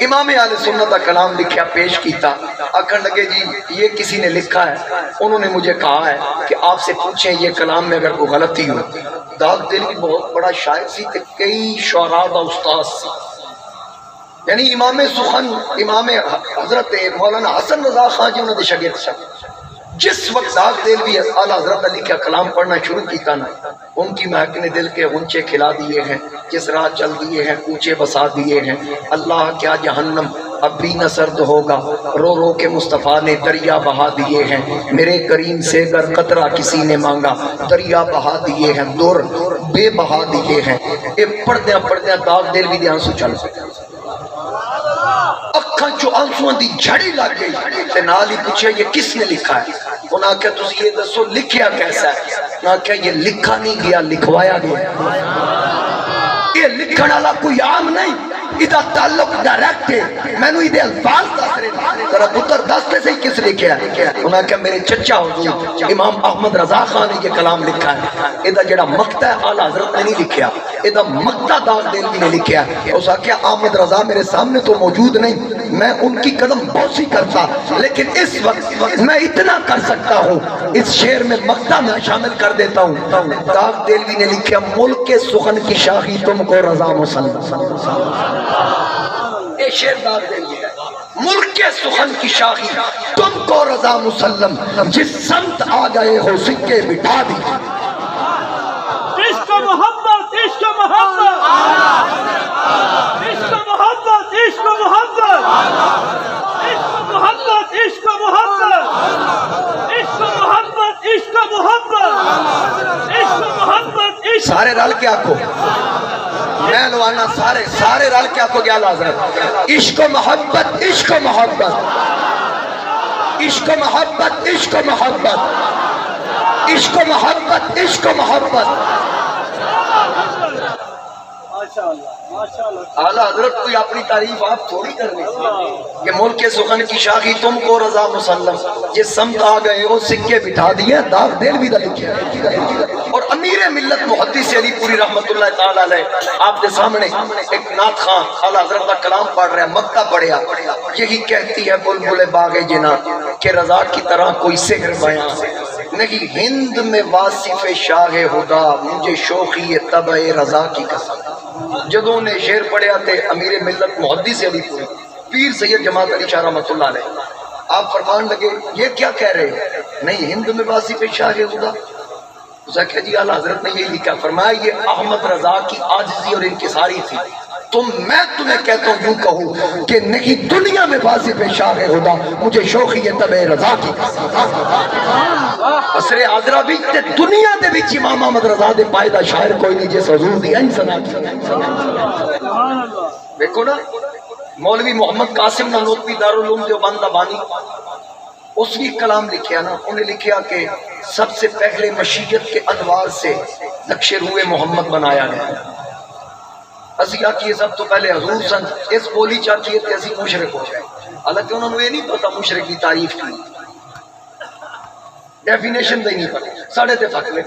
امام اہل سنت کا کلام لکھیا پیش کیتا، آکھن لگے جی یہ کسی نے لکھا ہے، انہوں نے مجھے کہا ہے کہ آپ سے پوچھیں یہ کلام میں اگر کوئی غلطی ہو۔ داغ دہلوی بہت بڑا شاعر سی تے کئی شعراء دا استاد سی، یعنی امام سخن امام حضرت مولانا حسن رضا خان جی انہوں نے شاگرد سن۔ جس وقت داغ دہلوی اعلیٰ حضرت علی کا کلام پڑھنا شروع کیتا نا، ان کی مہک نے دل کے غنچے کھلا دیے ہیں، جس راہ چل دیے ہیں کوچے بسا دیے ہیں۔ اللہ کیا جہنم اب بھی نہ سرد ہوگا، رو رو کے مصطفیٰ نے دریا بہا دیے ہیں، میرے کریم سے اگر قطرہ کسی نے مانگا دریا بہا دیے ہیں، دور بے بہا دیے ہیں۔ یہ پڑھدیاں پڑھدیاں داغ دہلوی دے آنسو چل سکتے، اکھاں چو آنسوਆਂ دی جھڑی لگ گئی تے نال ہی پوچھا یہ کس نے لکھا ہے؟ انہاں کہا تسی یہ دسو لکھیا کیسا ہے؟ انہاں کہا یہ لکھا نہیں گیا لکھوایا گیا۔ یہ لکھن والا کوئی عام نہیں، ادھا تعلق ڈائریکٹ ہے، میں نے ادھے الفاظ دس رہے ذرا پتر دستے سے کس لکھیا ہے؟ انہاں کہا میرے چچا حضور امام احمد رضا خان نے یہ کلام لکھا ہے، ادھا جڑا مقطع ہے اعلیٰ حضرت نے نہیں لکھیا، یہ مکتا داغ دلوی نے لکھا ہے. اس آخیا احمد رضا میرے سامنے تو موجود نہیں، میں ان کی قدم بوسی کرتا، لیکن اس وقت میں اتنا کر سکتا ہوں، اس شعر میں مکتا میں شامل کر دیتا ہوں. داغ دلوی نے لکھا ملک کے سخن کی شاخی تم کو رضا مسلم. یہ شعر داغ دلوی ہے. ملک کے سخن کی شاخی تم کو رضا مسلم، جس سمت آ گئے ہو سکے بٹھا دی. عشق محبت عشق محبت عشق محبت عشق محبت عشق محبت عشق محبت عشق محبت عشق محبت عشق محبت عشق. سارے رل کے آکھو، میں لوانا سارے رل کے آکھو. کیا حضرت عشق و محبت عشق و محبت عشق و محبت عشق و محبت عشق و محبت عشق و محبت. اعلیٰ حضرت کوئی اپنی تعریف آپ تھوڑی کرنے کہ ملک کے سخن کی شاخی تم کو رضا مسلم، جس سمت آ گئے ہو سکے بٹھا دیے. داغ دلوی دا لکھا ہے. اور امیر ملت محدث علی پوری رحمت اللہ تعالی علیہ آپ کے سامنے ایک نعت خواں اعلیٰ حضرت کا کلام پڑھ رہا ہے، مکہ پڑھیا. یہی کہتی ہے بلبل باغ جنا کہ رضا کی طرح کوئی سحر بیاں نہیں، ہند میں واصف شاہ خدا مجھے شوقی طبع رضا کی قسم. جدوں نے شعر پڑھیا تھے امیر ملت محدث علی پوری پیر سید جماعت علی شاہ رحمۃ اللہ علیہ، آپ فرمان لگے یہ کیا کہہ رہے ہیں؟ نہیں، ہند میں واصف شاہ خدا. اسے کہا جی اعلیٰ حضرت نے یہی لکھا. فرمایا یہ احمد رضا کی عاجزی اور انکساری تھی. میں تمہیں کہتا ہوں یوں کہوں کہ نہیں، دنیا میں واصف شاہ خدا مجھے شوقی طبع رضا کی عصر حاضرہ بھی تے دنیا دے وچ امام احمد رضا دے پائیدہ شاعر کوئی نہیں جس حضور دی این سنا کی. دیکھو نا مولوی محمد قاسم نانوتوی دارالعلوم دیوبند دا بانی، اس بھی کلام لکھیا نا، انہیں لکھیا کہ سب سے پہلے مشیت کے انوار سے نقش روح محمد بنایا گیا. اسی آکھیے سب تو پہلے حضور سن، اس بولی چاہیے کہ اسی مشرک ہو جائے. حالانکہ انہوں نے یہ نہیں پتا مشرک کی تعریف کی، ڈیفینیشن دے نہیں پتا. ساڑھے تے فقلے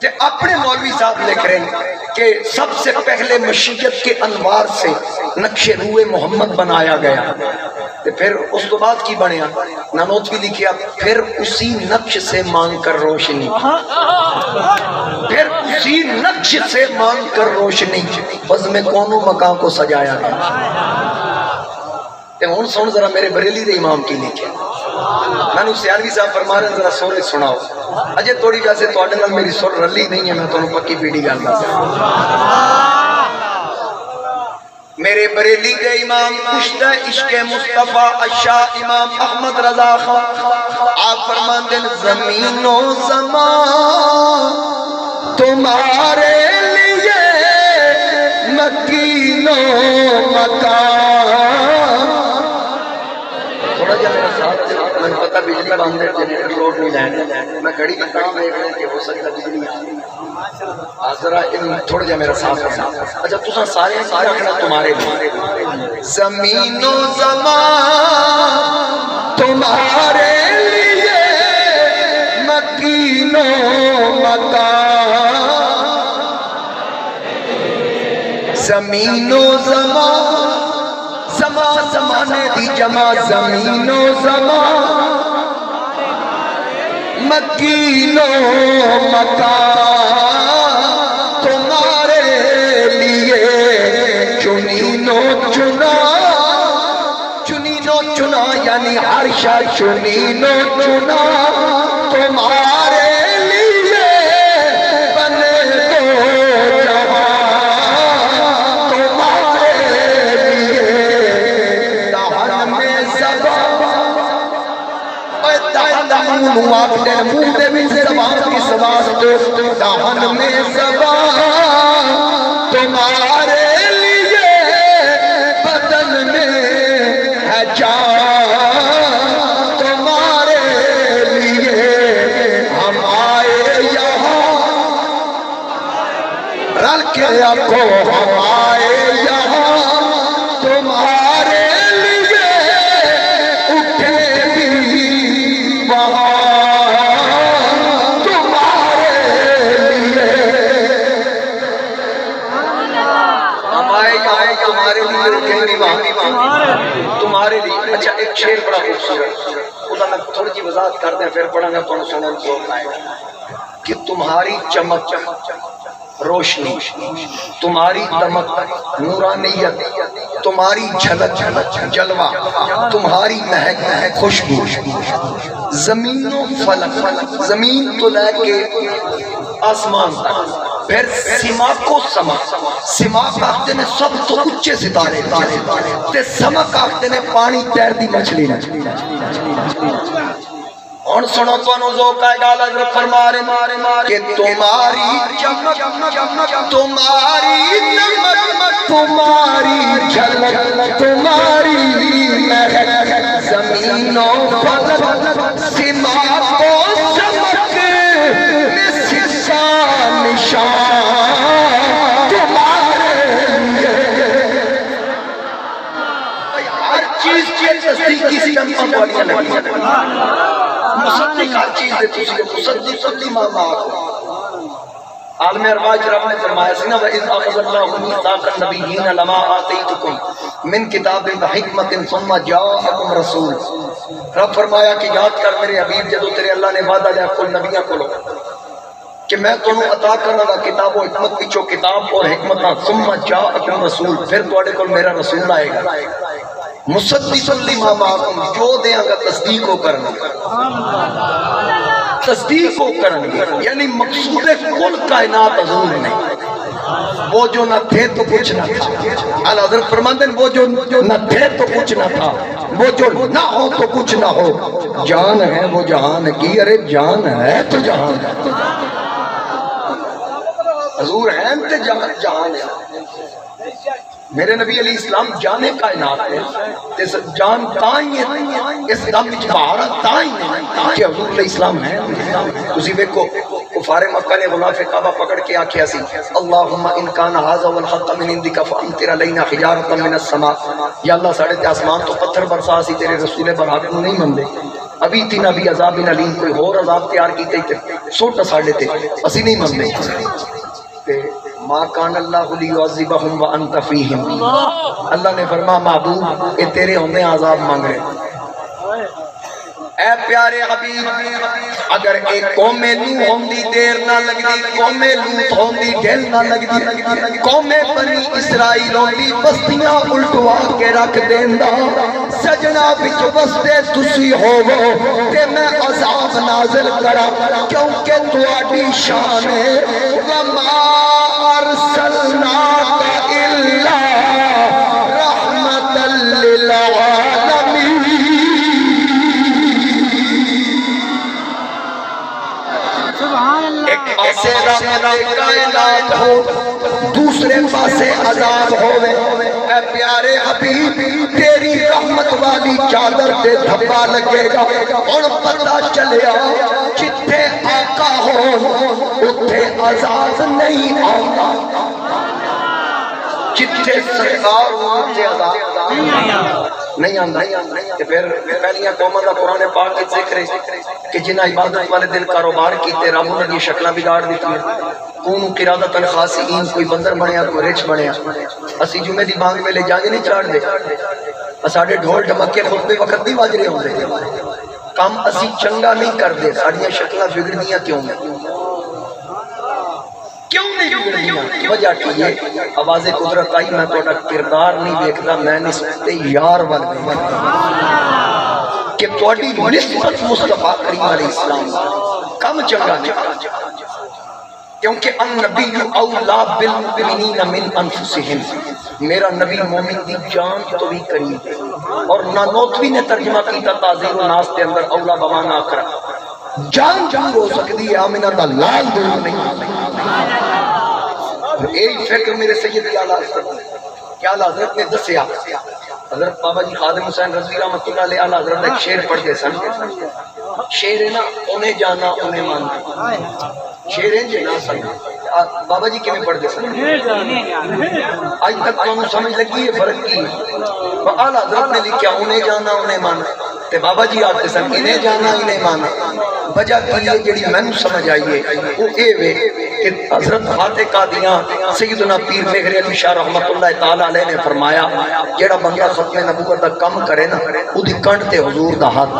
تے اپنے مولوی صاحب لکھ رہے ہیں کہ سب سے پہلے مشیت کے انوار سے نقش روح محمد بنایا گیا. تے پھر اس تو بعد کی بنیا؟ نانوتوی لکھیا پھر اسی نقش سے مانگ کر روشنی، پھر اسی نقش سے مانگ کر روشنی بزم کونوں مکان کو سجایا گیا. تے ہن سن ذرا میرے بریلی دے امام کی لکھیا. میں نے سیالوی صاحب فرما رہے ہیں ذرا سورے سناؤ. اجے تھوڑی ویسے تواڈے نال میری سر رلی نہیں ہے، میں تانوں پکی پیڑی گل دساں. میرے بریلی دے امام کشتہ عشق مصطفیٰ اشاہ امام احمد رضا خان آپ فرماندے زمین و زمان تمہارے لیے مکین و مکان. تھوڑا جا میرا ساتھ میں پتہ بجلی باندھے جنریٹر لوڈ نہیں لائن، میں گھڑی کا کام دیکھ رہے کہ ہو سکتا بجلی ذرا تھوڑا جا میرا ساتھ رکھنا. اچھا تساں سارے رکھنا تمہارے لیے. زمین و زمان تمہارے لیے مکین و مکان. زمین و زمان زمان زمانے دی جمع زمین و زمان مکین و مکان تمہارے لیے چنین و چنا، چنین و چنا یعنی ہر شے چنین و چنا تمہارے لیے بنے دو جہاں تمہارے لیے. دہن میں زبان منہ دے بھی زبان کی سواس تو دہن میں زبان تمہارے لیے بدن میں ہے جان تمہارے لیے. ہم آئے یہاں رل کے آنکھوں ہم آئے یہاں تمہارے لیے اٹھے بھی وہاں تمہارے لیے. تمہارے لیے. اچھا ایک شعر بڑا خوبصورت, خدا میں تھوڑی جی وضاحت کر دیں پھر پڑھا گا تو سنن کو آئے گا کہ تمہاری چمک روشنی, تمہاری دمک نورانیت, تمہاری جھلک جلوہ, تمہاری مہک خوشبو, زمین و فلک, زمین تو لے کے آسمان تک, پھر سماک و سماک, سماک آختے نے سب تو اچھے ستارے, تے سمک آختے نے پانی تیر دی مچھلی. اور سنو تو نوزو کا گالا حضرت فرما رہے کہ تمہاری چمک, تمہاری نمک, تمہاری جھلک, تمہاری مہک, زمین و فلک, سماک و چمک, نسا نشان تمہارے لیے. ہر چیز کی تصدیق کسی کا پاڑیاں لگی ہے. مصدق ہر چیز دیتی ہے, مصدق صلی ماما کو عالم ارواج رب نے فرمایا سی نا وَإِذْ أَخَذَ اللَّهُ مِيثَاقَ النَّبِيِّينَ لَمَا آتَيْتُكُم مِّن كِتَابٍ وَحِكْمَةٍ ثُمَّ جَاءَكُمْ رَسُولٌ. رب فرمایا کہ یاد کر میرے حبیب جدو تیرے اللہ نے وعدہ لیا کل نبیوں کو کہ میں تمہیں عطا کرنا گا کتاب و حکمت پیچھو کتاب اور حکمت, ثم جاءکم رسول, پھر تواڈے کول میرا رسول آئے گا مصدق لما معکم, جو دیاں گا تصدیق کو کرنا, تصدیق کو کرنا, یعنی مقصود کل کائنات حضور نے, وہ جو نہ تھے تو کچھ نہ تھا. اعلیٰ حضرت فرماتے ہیں وہ جو نہ تھے تو کچھ نہ تھا, وہ جو نہ ہو تو کچھ نہ ہو, جان ہے وہ جہان کی, ارے جان ہے تو جہان ہے. حضور ہیں تے جہان ہے. میرے نبی علیہ السلام جانے کائنات ہے, جان تائیں ہے, اس دم وچ بہارت تائیں ہے کہ حضور علیہ السلام ہیں. تسی دیکھو کفار مکہ نے غلاف کعبہ پکڑ کے آکھیا سی اللہم ان کان ھذا والحق من عندک فامطر علینا حجارۃ من السماء, یا اللہ ساڑے تے آسمان تو پتھر برسا, سی تیرے رسول برحق کو نہیں مندے, ابھی تین ابھی عذاب علیم, کوئی اور عذاب تیار کیتے تے سوٹ ساڑے تے اسی نہیں مندے. ما کان اللہ لیعذبہم وانت فیہم, اللہ نے فرمایا محبوب اے تیرے ہوندے عذاب مانگ رہے. اے پیارے حبیب, اگر ایک قوم نوح ہوندی دیر نہ لگدی, قوم لوط ہوندی دل نہ لگدی, قوم بنی اسرائیل ہوندی بستیاں الٹوا کے رکھ دیندا, سجنا وچ بستے تسی ہوو تے میں عذاب نازل کراں, کیونکہ تواڈی شان ہے وما ارسلناک الا رحمۃ للعالمین. ایک پاسے رحمت کائنات ہو, دوسرے پاسے عذاب ہوئے. اے پیارے حبیب تیری رحمت والی چادر تے دھبا لگے گا, اور پتہ چلیا جتھے آقا ہو اتھے عذاب نہیں آتا, جتھے سرکار ہو اتھے عذاب نہیں آندا. پھر پہلیاں قوماں دا قرآن پاک وچ ذکر ہے کہ جنہاں عبادت والے دل کاروبار کیتے رب انہاں دی شکلاں بگاڑ دتیاں. کون قرادۃ خاصین, کوئی بندر بنیا کوئی رچ بنیا. اسی جمعے دی بانگ ویلے جانگے نہیں چاڑ دے, ساڈے ڈھول ڈمکے خطبے وقت نہیں واج رہے ہوندے, کام اسی چنگا نہیں کردے, ساڈیاں شکلاں بگڑدیاں کیوں نہیں بگڑدیاں؟ وجہ کی ہے آواز قدرت آئی, میں تہاڈا کردار نہیں دیکھدا, میں نسبت یار ول کہ تہاڈی نسبت مصطفیٰ کریم علیہ السلام کم چنگا نہیں, کیونکہ النبی اولا بالمؤمنین من انفسہم, میرا نبی مومن دی جان تو بھی قریب ہے. اور نانوتوی نے ترجمہ کیتا تعزیر الناس کے اندر اولا بوانا آخر, جان جان ہو سکتی ہے آمینہ دا لال دور نہیں. ایک فکر میرے سید کیا حضرت نے دسیا, حضرت بابا جی خادم حسین رضوی رحمۃ اللہ علیہ حضرت ایک شعر پڑھتے سن. شعر ہے نا انہیں جانا انہیں ماننا, شعر ہے جی نا سن. بابا جی کیویں پڑھتے سن, آج تک تمہیں سمجھ لگی ہے فرق کی؟ اعلیٰ حضرت نے لکھا انہیں جانا انہیں مانا, تے بابا جی آتے سن انہیں جانا انہیں مانا. وجہ کی ہے جڑی مینوں سمجھ آئی ہے وہ اے وے کہ حضرت فاتح قادیان سیدنا پیر مہر علی شاہ رحمت اللہ تعالی علیہ نے فرمایا جیڑا بندہ ختم نبوت دا کم کرے نا اودی کنڈ تے حضور دا ہاتھ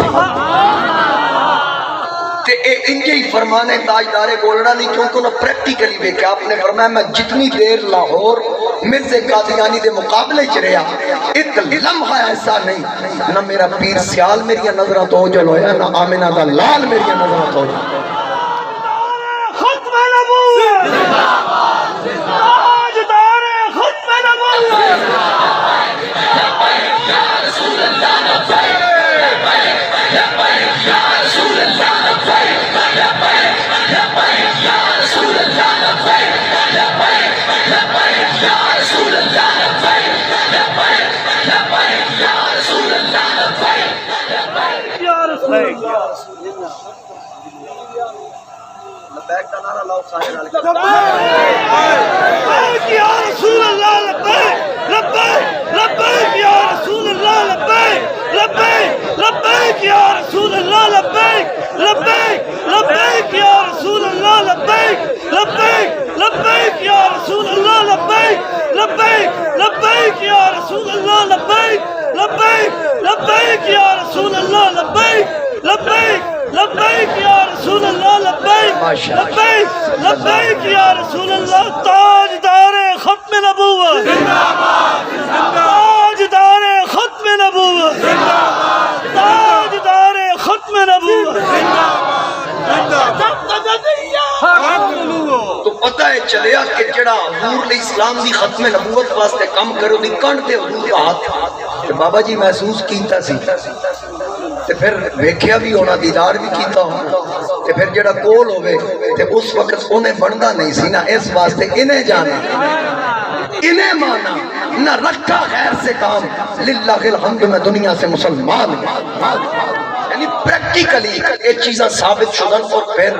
تے اے انجے ہی فرمانے تاجدار گولڑا نہیں کیونکہ انہوں پریکٹیکلی دیکھا آپ نے فرمایا میں جتنی دیر لاہور مرزا قادیانی دے مقابلے چ رہا ایک لمحہ ایسا نہیں نہ میرا پیر سیال میری نظروں تو اوجل ہویا نہ آمنہ دا لال میری نظروں تو اوجل ختم نبوت تاجدار ختم نبوت یا رسول اللہ لبیک لبیک یا رسول اللہ لبیک لبیک یا رسول اللہ لبیک لبیک لبیک یا رسول اللہ لبیک لبیک لبیک یا رسول اللہ لبیک یا رسول اللہ لبیک کا نعرہ لاؤ سارے نال لبیک یا رسول اللہ لبیک لبیک لبیک یا رسول اللہ لبیک لبیک لبیک یا رسول اللہ لبیک لبیک لبیک یا رسول اللہ لبیک لبیک لبیک یا رسول اللہ لبیک لبیک لبیک یا رسول اللہ لبیک لبیک لبیک یا رسول اللہ لبیک لبیک لبیک یا رسول اللہ لبیک لبیک لبیک یا رسول اللہ تاجدار ختم نبوت تاجدار ختم نبوت تاجدار ختم نبوت تو پتہ ہے چلیا کہ جڑا حضور علیہ السلام دی ختم نبوت واسطے کم کرو دی کنڈ تے حضور دا ہاتھ تے بابا جی محسوس کیتا سی تے پھر ویکھیا بھی ہونا دیدار بھی کیتا ہونا تے پھر جڑا کول ہوئے تے اس وقت انہیں بندا نہیں سی نا اس واسطے انہیں جانا انہیں مانا نہ رکھا خیر سے کام للہ الحمد میں دنیا سے مسلمان یعنی پریکٹیکلی یہ چیزاں ثابت شدن اور پھر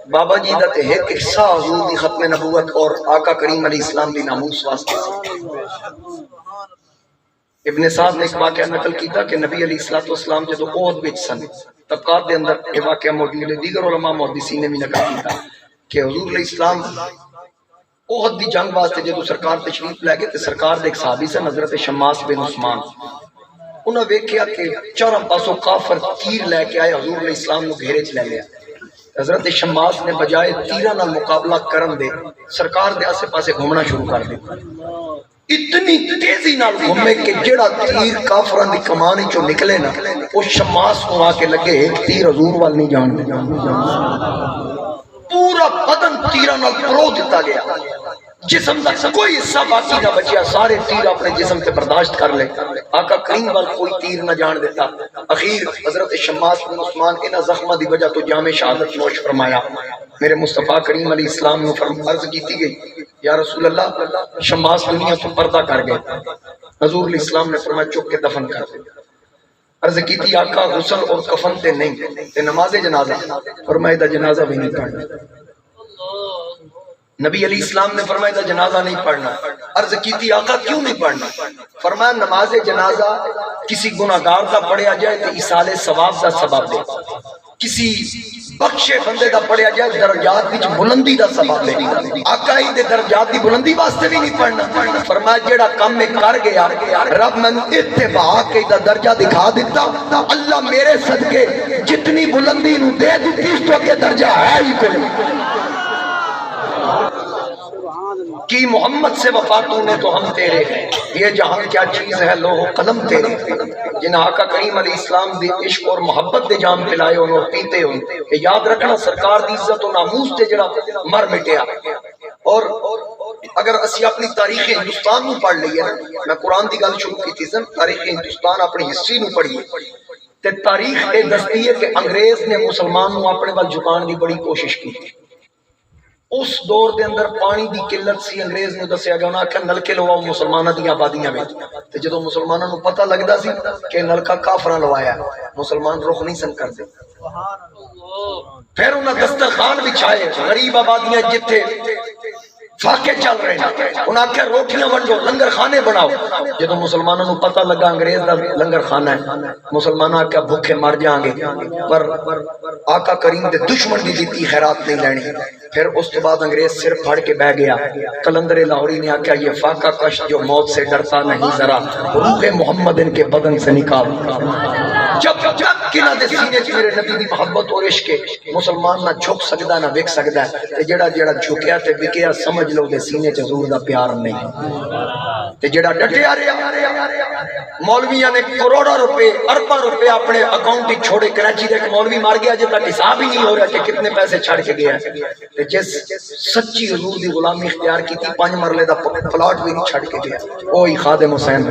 بابا جی دا تے ایک حصہ حضور دی ختم نبوت اور آقا کریم علیہ السلام دی ناموس واسطے ابن سعد نے ایک واقعہ نقل کیتا کہ نبی علیہ الصلوۃ والسلام جدو احد وچ سن طبقات دے اندر یہ واقعہ موجود ہے دیگر علماء محدثین نے بھی نقل کیتا کہ حضور علیہ السلام احد دی جنگ واسطے جدو سرکار تشریف لے گئے تے سرکار دے ایک صحابی سے حضرت شماس بن عثمان انہوں نے دیکھا کہ چاروں پاسوں کافر تیر لے کے آئے حضور علیہ السلام کو گھیرے چ لے لیا حضرت شماس نے بجائے تیرہ نال مقابلہ کرن دے سرکار دے آسے پاسے گھومنا شروع کر دے اتنی تیزی نال گھومے کہ جڑا تیر کافران دی کمانی چو نکلے نا وہ شماس کو آ کے لگے تیر حضور وال نہیں جان دے پورا بدن تیرہ نال پرو دیتا گیا جسم دا کوئی حصہ باقی نہ بچیا سارے تیر اپنے جسم سے برداشت کر لے آقا کریم وال کوئی تیر نہ جان دیتا اخیر حضرت شماس بن عثمان انہا زخمہ دی وجہ تو جامع شہادت نوش فرمایا میرے مصطفیٰ کریم علیہ السلام نے عرض کیتی گئی یا رسول اللہ شماس دنیا تو پردہ کر گئے حضور علیہ السلام نے فرمایا چک کے دفن کر دے عرض کیتی آقا غسل اور کفن تے نہیں تے نماز جنازہ فرمایا دا جنازہ بھی نہیں پڑھنا نبی علیہ السلام نے فرمایا جنازہ نہیں پڑھنا عرض کیتی آقا کیوں نہیں پڑھنا فرمایا نماز جنازہ کسی گناہگار دا پڑھیا جائے تو ایصال ثواب دا سبب دے کسی بخشے بندے دا پڑھیا جائے درجات وچ بلندی دا سبب دے آقا ہی دے درجات دی بلندی واسطے بھی نہیں پڑھنا فرمایا جیڑا کم میں کر گیا رب میں اتباع کے دا درجہ دکھا دیتا اللہ میرے صدقے جتنی بلندی نو دے دیتی اس تو کے درجہ ہے ہی کوئی کی محمد سے وفاتوں نے تو ہم تیرے ہیں یہ جہاں کیا چیز ہے لوح و قلم تیرے جنہاں آقا کریم علیہ السلام دی عشق اور محبت دے جام پلائے انہوں پیتے ہوں کہ یاد رکھنا سرکار دی عزت و ناموس تے جڑا مر مٹیا اور اگر اسی اپنی تاریخ ہندوستان نو پڑھ لئیے میں قرآن دی گل شروع کی تھی سن تاریخ ہندوستان اپنی ہسٹری نو پڑھیے تے تاریخ اے دستی ہے کہ انگریز نے مسلمان نو اپنے وال جھکان دی بڑی کوشش کی اس دور دے اندر پانی دی قلت سی انگریز نے دسیا گیا انہاں کہ نلکے لواؤ مسلمانہ دی آبادیاں میں تے جدو مسلمانوں نو پتہ لگدا سی کہ نلکا کافراں لوایا مسلمان رخ نہیں سن کر دے پھر انہاں دسترخوان بچھائے غریب آبادیاں جتھے فاقے چل رہے ہیں. انہاں آکھیا روٹیاں ونڈو لنگر خانے بناؤ. جدوں مسلمانوں نوں پتہ لگا انگریز دا لنگر خانہ ہے مسلمانوں آکھیا بھوکے مر جاؤں گے پر آقا کریم دے دشمن دی دیتی خیرات نہیں لینی. پھر اس کے بعد انگریز سر پھاڑ کے بہ گیا. قلندر لاہوری نے آکھیا یہ فاقہ کش جو موت سے ڈرتا نہیں ذرا روح محمد ان کے بدن سے نکال. جب جب کنہ دے سینے چ میرے نبی دی محبت اور عشق مسلمان نہ جھک سکدا نہ وک سکدا تے جڑا جھکیا تے وکیا سمجھ لو دے سینے چ حضور دا پیار نہیں تے جڑا ڈٹیا رہیا. مولویاں نے کروڑا روپے ارباں روپے اپنے اکاؤنٹ وچ چھوڑے. کراچی دے ایک مولوی مار گیا جے تک حساب ہی نہیں ہو رہا کہ کتنے پیسے چھڑ کے گیا تے جس سچی حضور دی غلامی اختیار کیتی 5 مرلے دا پلاٹ بھی نہیں چھڑ کے گیا. اوہی خادم حسین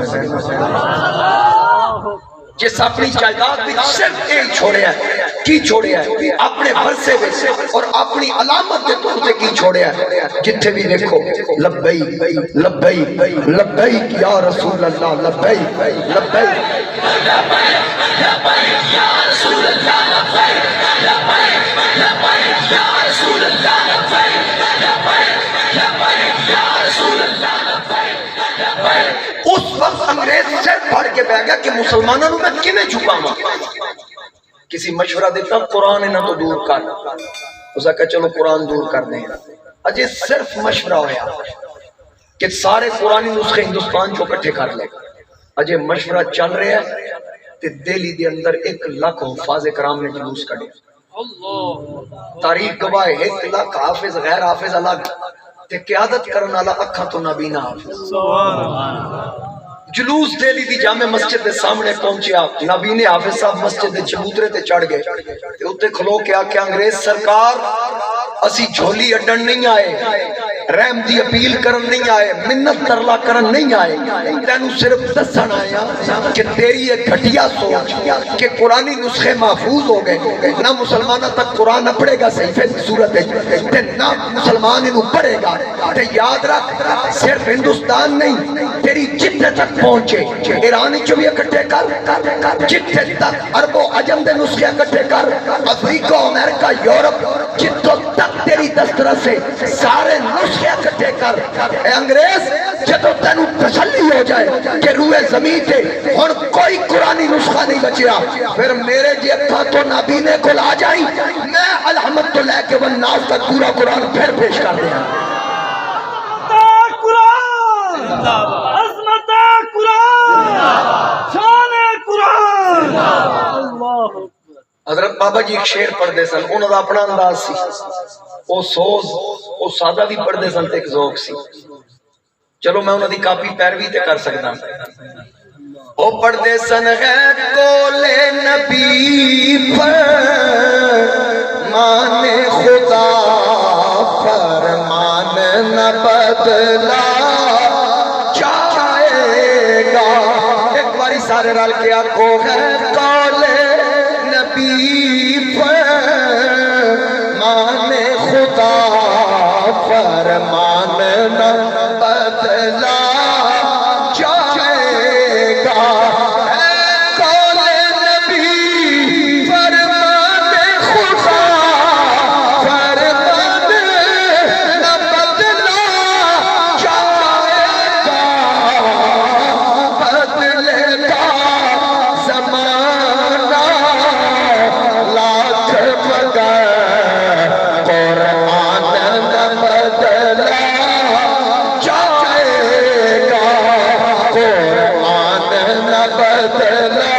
جس اپنی جائیداد بھی صرف ایک چھوڑیا ہے. کی چھوڑیا ہے؟ اپنے ورثے وچ اور اپنی علامت کے طور تے کی چھوڑیا ہے. جتھے بھی دیکھو لبیک لبیک لبیک یا رسول اللہ لبیک لبیک لبیک یا رسول اللہ لبیک لبیک لبیک یا رسول اللہ لبیک لبیک لبیک یا رسول اللہ لبیک لبیک. اس وقت انگریز سر پھاڑ کے بیٹھ گیا کہ مسلمانوں میں کیویں چھپاواں. کسی مشورہ دیتا قرآن نہ تو دور کر. اس نے کہا چلو قرآن دور کر دیں. اجے صرف مشورہ ہویا کہ سارے قرآنی نسخے ہندوستان کو اکٹھے کر لے. اجے مشورہ چل رہا ہے تے دہلی دے اندر 1 لاکھ حفاظ کرام نے جلوس کڈے. تاریخ گواہ 1 لاکھ حافظ غیر حافظ الگ تے قیادت کرن والا اکھاں تو نابینا حافظ. جلوس دہلی دی جامع مسجد دے سامنے پہنچیا. نابینے حافظ صاحب مسجد دے چبوترے تے چڑھ گئے تے اوتے کھلو کے آکھیا انگریز سرکار اسی جھولی اڈن نہیں آئے رحم دی اپیل کرن نہیں آئے منت ترلا کرن نہیں آئے. تینوں صرف دسن آیا کہ تیری ایک گھٹیا سوچ کہ قرآنی نسخے محفوظ ہو گئے نہ مسلمانہ تک قرآن نہ پڑھے گا صحیفے کی صورت ہے نہ مسلمان انہوں پڑھے گا. تے یاد رکھ صرف ہندوستان نہیں تیری جتنے تک پہنچے ایران چو بھی اکٹھے کر جتنے تک عرب و عجم دے نسخے اکٹھے کر افریقہ امریکہ یورپ جتوں تک تیری دسترس سے سارے نسخے اکٹھے کر. اے انگریز جدو تینوں تسلی ہو جائے کہ روئے زمین تے ہن کوئی قرآنی نسخہ نہیں بچیا پھر میرے جی اکھاں تو نابینے کو لا جائیں میں الحمد لے کے والناس تک پورا قرآن پھر پیش کر دیا. عظمت قرآن شان قرآن. حضرت بابا جی ایک شعر پڑھتے سن انہوں دا اپنا انداز سی وہ سوز وہ سادہ بھی پڑھتے سن تے ایک ذوق سی. چلو میں انہوں دی کاپی پیروی تے کر سکتا. وہ پڑھتے سن ہے کولے نبی پر مان خدا فرمان نہ بدلا جائے گا. ایک باری سارے رل کے آکھو ہے کولے نبی پر مان خدا فرمان نہ بدلا جائے گا. کولے نبی فرمان خدا فرمان نہ بدلا جائے گا. بدلے گا زمانہ لاکھ مگر قرآن نہ بدلا جائے گا. قرآن نہ بدلا.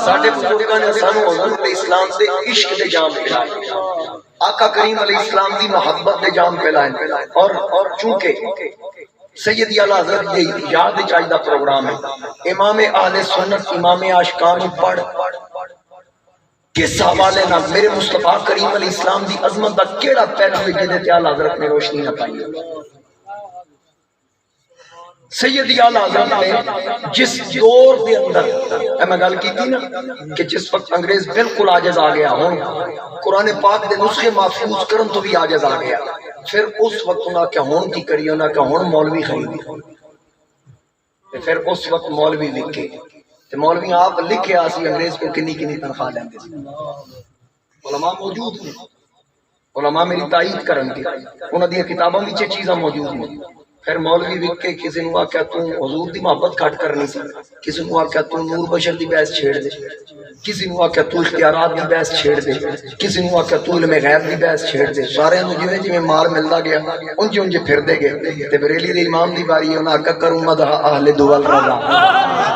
ساڈے بزرگاں نے سانو حضور علیہ السلام دے عشق دے جام پلائے آقا کریم علیہ السلام دی محبت دے جام پلائے اور چونکہ سید اعلیٰ حضرت یہ یاد چاہیدہ پروگرام ہے امام اہل سنت امام عاشقان پڑھ کس حوالے نہ میرے مصطفیٰ کریم علیہ السلام دی عظمت دا کیڑا پہلو ہے جدے اعلیٰ حضرت نے روشنی نہ پائی. سید اعلیٰ حضرت نے جس دور دے اندر میں گل کی تھی نا کہ جس وقت انگریز بالکل عاجز آ گیا ہوں قرآن پاک دے نسخے محفوظ کرن تو بھی عاجز آ گیا پھر اس وقت انہاں کیا ہون کی کری انہاں کیا ہون مولوی خریدی پھر اس وقت مولوی لکھے تو مولوی آپ لکھے آسی انگریز کو کنی کنی تنخواہ لیندے سی. علماء موجود ہیں علماء میری تائید کرن گے انہاں دی کتاباں وچ یہ چیزاں موجود ہیں پھر مولوی وک کے کسی نو آکھیا تو حضور دی محبت کٹ کرنی سی کسی نو آکھیا تو نور بشر دی بحث چھیڑ دے کسی نو آکھیا تو اختیارات دی بحث چھیڑ دے کسی نو آکھیا تو علم غیب دی بحث چھیڑ دے سارے نو جویں جویں مال ملدا گیا انج انج پھردے گئے تے بریلی دے امام دی باری انہاں آکھیا کروں مدح اہل دول رضا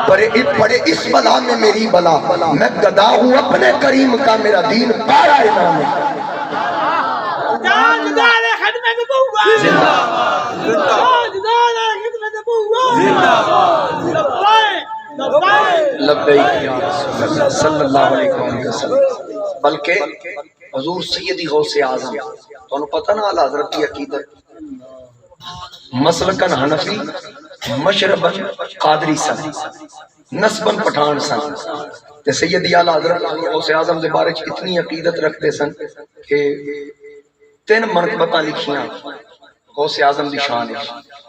پڑے اس بلا میں میری بلا میں گدا ہوں اپنے کریم کا میرا دین پارا امام ہے لبیک یا رسول اللہ صلی اللہ علیہ وسلم بلکہ حضور سیدی غوث اعظم تو انہوں پتہ نہ اعلیٰ حضرت کی عقیدت مسلکن حنفی مشربن قادری سن نسبن پٹھان سن تے سیدی اعلیٰ حضرت غوث اعظم دے بارے اتنی عقیدت رکھتے سن کہ 3 مرتبہ لکھیاں غوث اعظم دی شان ہے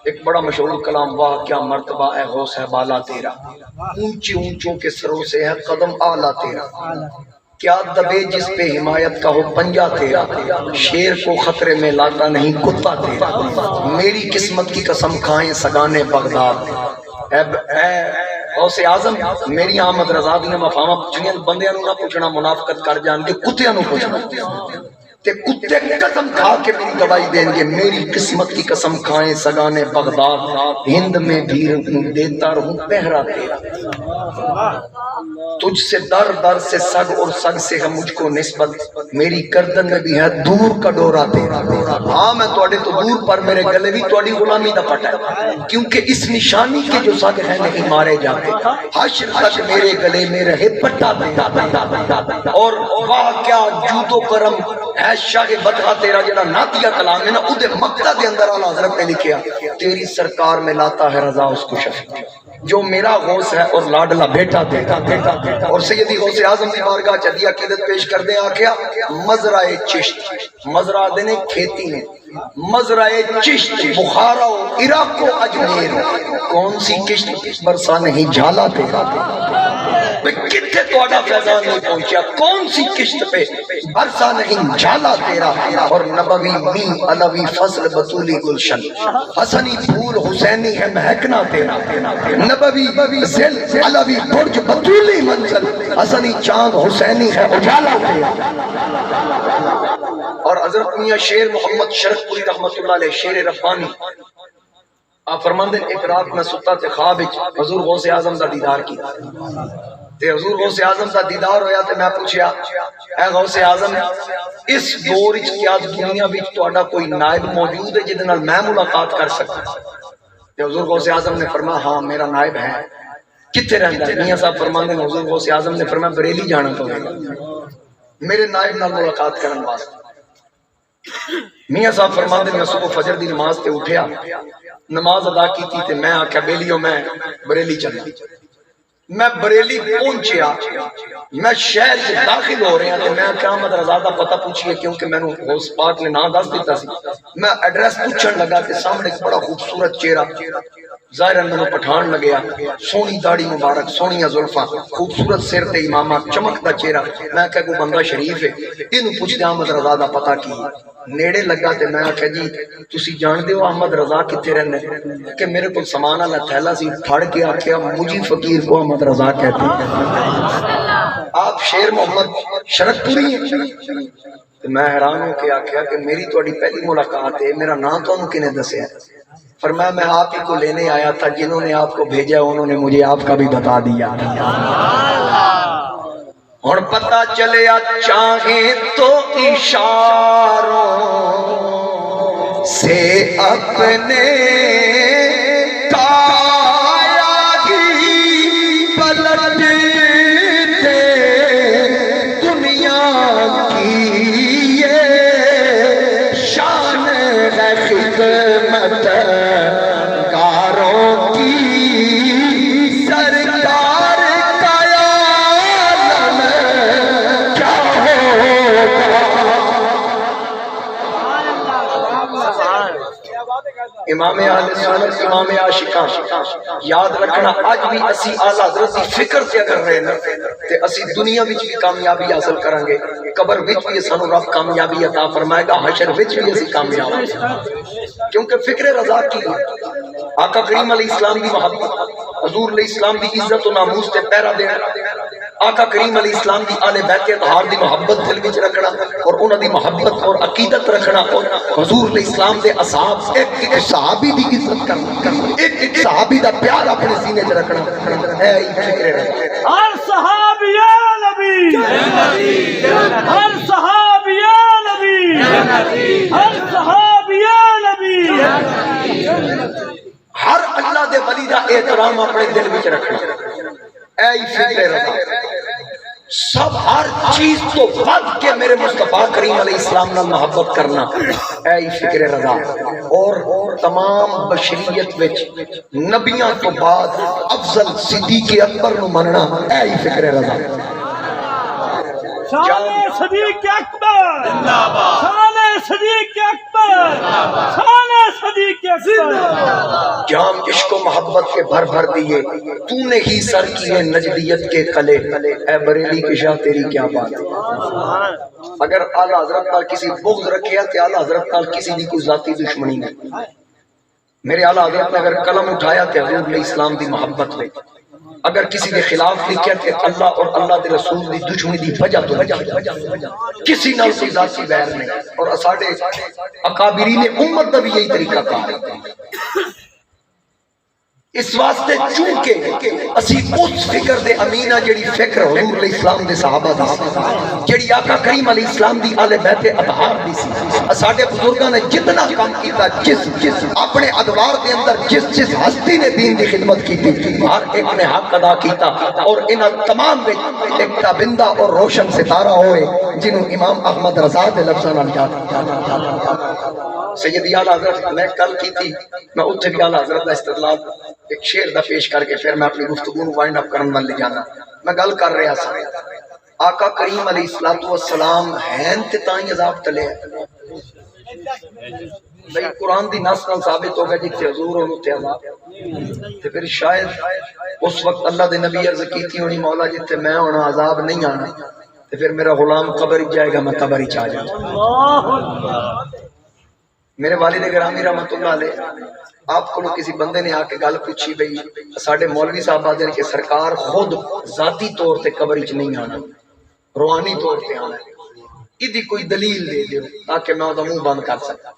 ایک بڑا مشہور کلام واہ کیا مرتبہ اے غوث ہے بالا تیرا اونچے اونچوں کے سروں سے ہے قدم اعلیٰ تیرا کیا دبے جس پہ حمایت کا ہو پنجا تیرا شیر کو خطرے میں لاتا نہیں کتا تیرا میری قسمت کی قسم کھائیں سگانے بغداد اے غوث اعظم میری آمد رضا دی نے مفاہمہ پوچھنیاں بندیاں نو نہ پوچھنا منافقت کر جان گے کتیاں نو پوچھنا تے کتے قسم کھا کے میری گواہی دیں گے میری قسمت کی قسم کھائیں سگانے بغداد ہند میں بھی دیتا رہوں پہرا تیرا تجھ سے در در سے سگ اور سگ سے ہے مجھ کو نسبت میری گردن میں بھی ہے دور کا ڈورا تیرا ہاں میں توڑے تو دور پر میرے گلے بھی توڑی غلامی دا پٹا ہے کیونکہ اس نشانی کے جو سگ ہیں نہیں مارے جاتے حشر تک میرے گلے میں رہے پٹا تیرا اور واہ کیا جود و کرم ہے شاہ بدغا تیرا جڑا ناتیہ کلام ہے نا ادھے مقتہ دے اندر آلہ حضرت نے لکھیا تیری سرکار میں لاتا ہے رضا اس کو شفیع جو میرا غوث ہے اور لاڈلا بیٹا دیتا اور سیدی غوث اعظم کی بارگاہ چلی عقیدت پیش کر دیں آکھیا مزرعہ چشت مزرعہ دینے کھیتی نے مزرعہ چشت بخارا و عراق و اجمیر کون سی کشت برسا نہیں جھالا تیرا کتنے توڑا فیضان نہیں پہنچیا کون سی کشت پہ برسا نہیں جھالا تیرا اور نبوی می علوی فضل بطولی گلشن حسنی پھول حسینی ہے مہکنا تیرا نبوی زل علوی برج بطولی منزل حسنی چاند حسینی ہے اجالا تیرا اور حضرت میاں شیر محمد شرک پوری رحمت اللہ علیہ شیر ربانی آپ فرماندے ایک رات میں ستا تے خواب حضور غوث اعظم دا دیدار کی تے حضور غوث اعظم دا دیدار ہویا تے میں پوچھیا اے غوث اعظم اس دور وچ کیا دنیا وچ تہاڈا کوئی نائب موجود ہے جدے نال میں ملاقات کر سکتا تے حضور غوث اعظم نے فرمایا ہاں میرا نائب ہے کتے رہندا ہے میاں صاحب فرماندے ہیں حضور غوث اعظم نے فرمایا بریلی جانا پوے گا میرے نائب نال ملاقات کرن واسطے میاں صاحب فرماندے ہیں میں صبح فجر دی نماز تے اٹھیا نماز ادا کی تھی تے میں آکھیا بیلیوں میں بریلی چلا میں بریلی پہنچیا میں شہر سے داخل ہو رہے ہیں تو میں قیامت رضا دا پتہ پوچھئے کیونکہ میں نے غوث پاک نے نام دس دیتا سی میں ایڈریس پوچھن لگا کہ سامنے ایک بڑا خوبصورت چہرہ ظاہر میں پٹھان لگیا سونی داڑھی مبارک سونی زلفاں خوبصورت سر تے امامہ چمکدا چہرہ میں کہا کوئی بندہ شریف ہے اینوں پوچھ دے احمد رضا دا پتہ کی نیڑے لگا تے میں کہا جی تسی جان دے ہو احمد رضا کتے رہنے کہ میرے کو سامان والا تھیلا سی پھڑ کے آکھیا مجھے فقیر کو احمد رضا کہتے ہیں آپ شیر محمد شرک پوری ہیں میں حیران ہوں کہ آکھیا کہ میری تواڈی پہلی ملاقات ہے میرا نام تو انہوں کنے دسیا فرمایا میں آپ ہی کو لینے آیا تھا جنہوں نے آپ کو بھیجا انہوں نے مجھے آپ کا بھی بتا دیا اور پتہ چلے چاہیں تو اشاروں سے اپنے کایا کی پلٹ دے دنیا کی یہ شان ہے خدمت کاروں کی سرکار کا عالم کیا ہوگا امام اہل سنت امام عاشقاں یاد رکھنا اج بھی اسی اعلی حضرت دی فکر تے اگر رہے نا تے اسی دنیا وچ بھی کامیابی حاصل کریں گے قبر وچ بھی سانو رب کامیابی عطا فرمائے گا حشر وچ بھی اسی کامیاب ہوں گے کیونکہ فکر رضا کی آقا کریم علیہ السلام دی محبت حضور علیہ السلام دی عزت و ناموس تے پہرا دینا آقا کریم علیہ السلام دی آل بیت اطہار دی محبت دل وچ رکھنا اور انہاں دی محبت اور عقیدت رکھنا اور حضور علیہ السلام دے اصحاب ایک صحابی دی عزت کرنا ایک صحابی دا پیار اپنے سینے وچ رکھنا اے فکر رضا ہر صحابی یا نبی ہر صحابی یا نبی ہر صحابی یا نبی ہر اللہ دے ولی دا احترام اپنے دل وچ رکھنا اے فکر رضا سب ہر چیز تو ود کے میرے مصطفیٰ کریم علیہ السلام نال محبت کرنا اے فکر رضا اور تمام بشریت وچ نبیاں تو بعد افضل صدیق اکبر نو مننا اے فکر رضا شان صدیق اکبر زندہ باد شان صدیق اکبر شان صدیق اکبر جام عشق و محبت کے بھر بھر دیے تو نے ہی سر کیے نجدیت کے قلعے اے بریلی کی شاہ تیری کیا بات ہے اگر اعلی حضرت نال کسی بغض رکھیا تے اعلی حضرت نال کسی دی کوئی ذاتی دشمنی نہیں میرے اعلی حضرت نے اگر قلم اٹھایا تے حضور علیہ السلام دی محبت میں اگر کسی کے خلاف لکھیا تے اللہ اور اللہ دے رسول دی دشمنی دی وجہ تو کسی نال کوئی ذاتی ویر نہیں اور اساڈے اکابرین امت دا بھی یہی طریقہ کار ہے اس واسطے چونکہ اسی اس فکر دے امینہ جڑی فکر حضور علیہ السلام دے صحابہ دی جڑی آقا کریم علیہ السلام دی آل بیت اطہار دی سی ساڈے بزرگاں نے جتنا کام کیتا جس اپنے ادوار دے اندر جس ہستی نے دین دی خدمت کی ہر ایک نے حق ادا کیتا اور انہاں تمام وچ ایک تابندہ اور روشن ستارہ ہوئے جنہوں امام احمد رضا دے لفظاں نال یاد سیدی اعلی حضرت میں کل کی تھی میں اتھے بھی اعلی حضرت دا استدلال ایک شعر دا پیش کر کے پھر میں اپنی گفتگو نو وائنڈ اپ کرن ول لے جانا میں گل کر رہا سا آقا کریم علیہ الصلوۃ والسلام ہیں تے تاں عذاب تلے بھئی قرآن دی نص نال ثابت ہو گیا جتھے حضور ہون تے عذاب تے پھر شاید اس وقت اللہ دے نبی عرض کیتی ہونی مولا جتھے میں ہونا عذاب نہیں آنا تے پھر میرا غلام قبر ہی جائے گا میں قبر ہی چا جاؤں میرے والد گرامی رحمت اللہ علیہ آپ کو کسی بندے نے آ کے گل پوچھی بھئی ساڈے مولوی صاحب آدھے کہ سرکار خود ذاتی طور تے قبر وچ نہیں آنا روحانی طور تے آنا ہے ادھی کوئی دلیل دے دیو تاکہ میں وہ منہ بند کر سکتا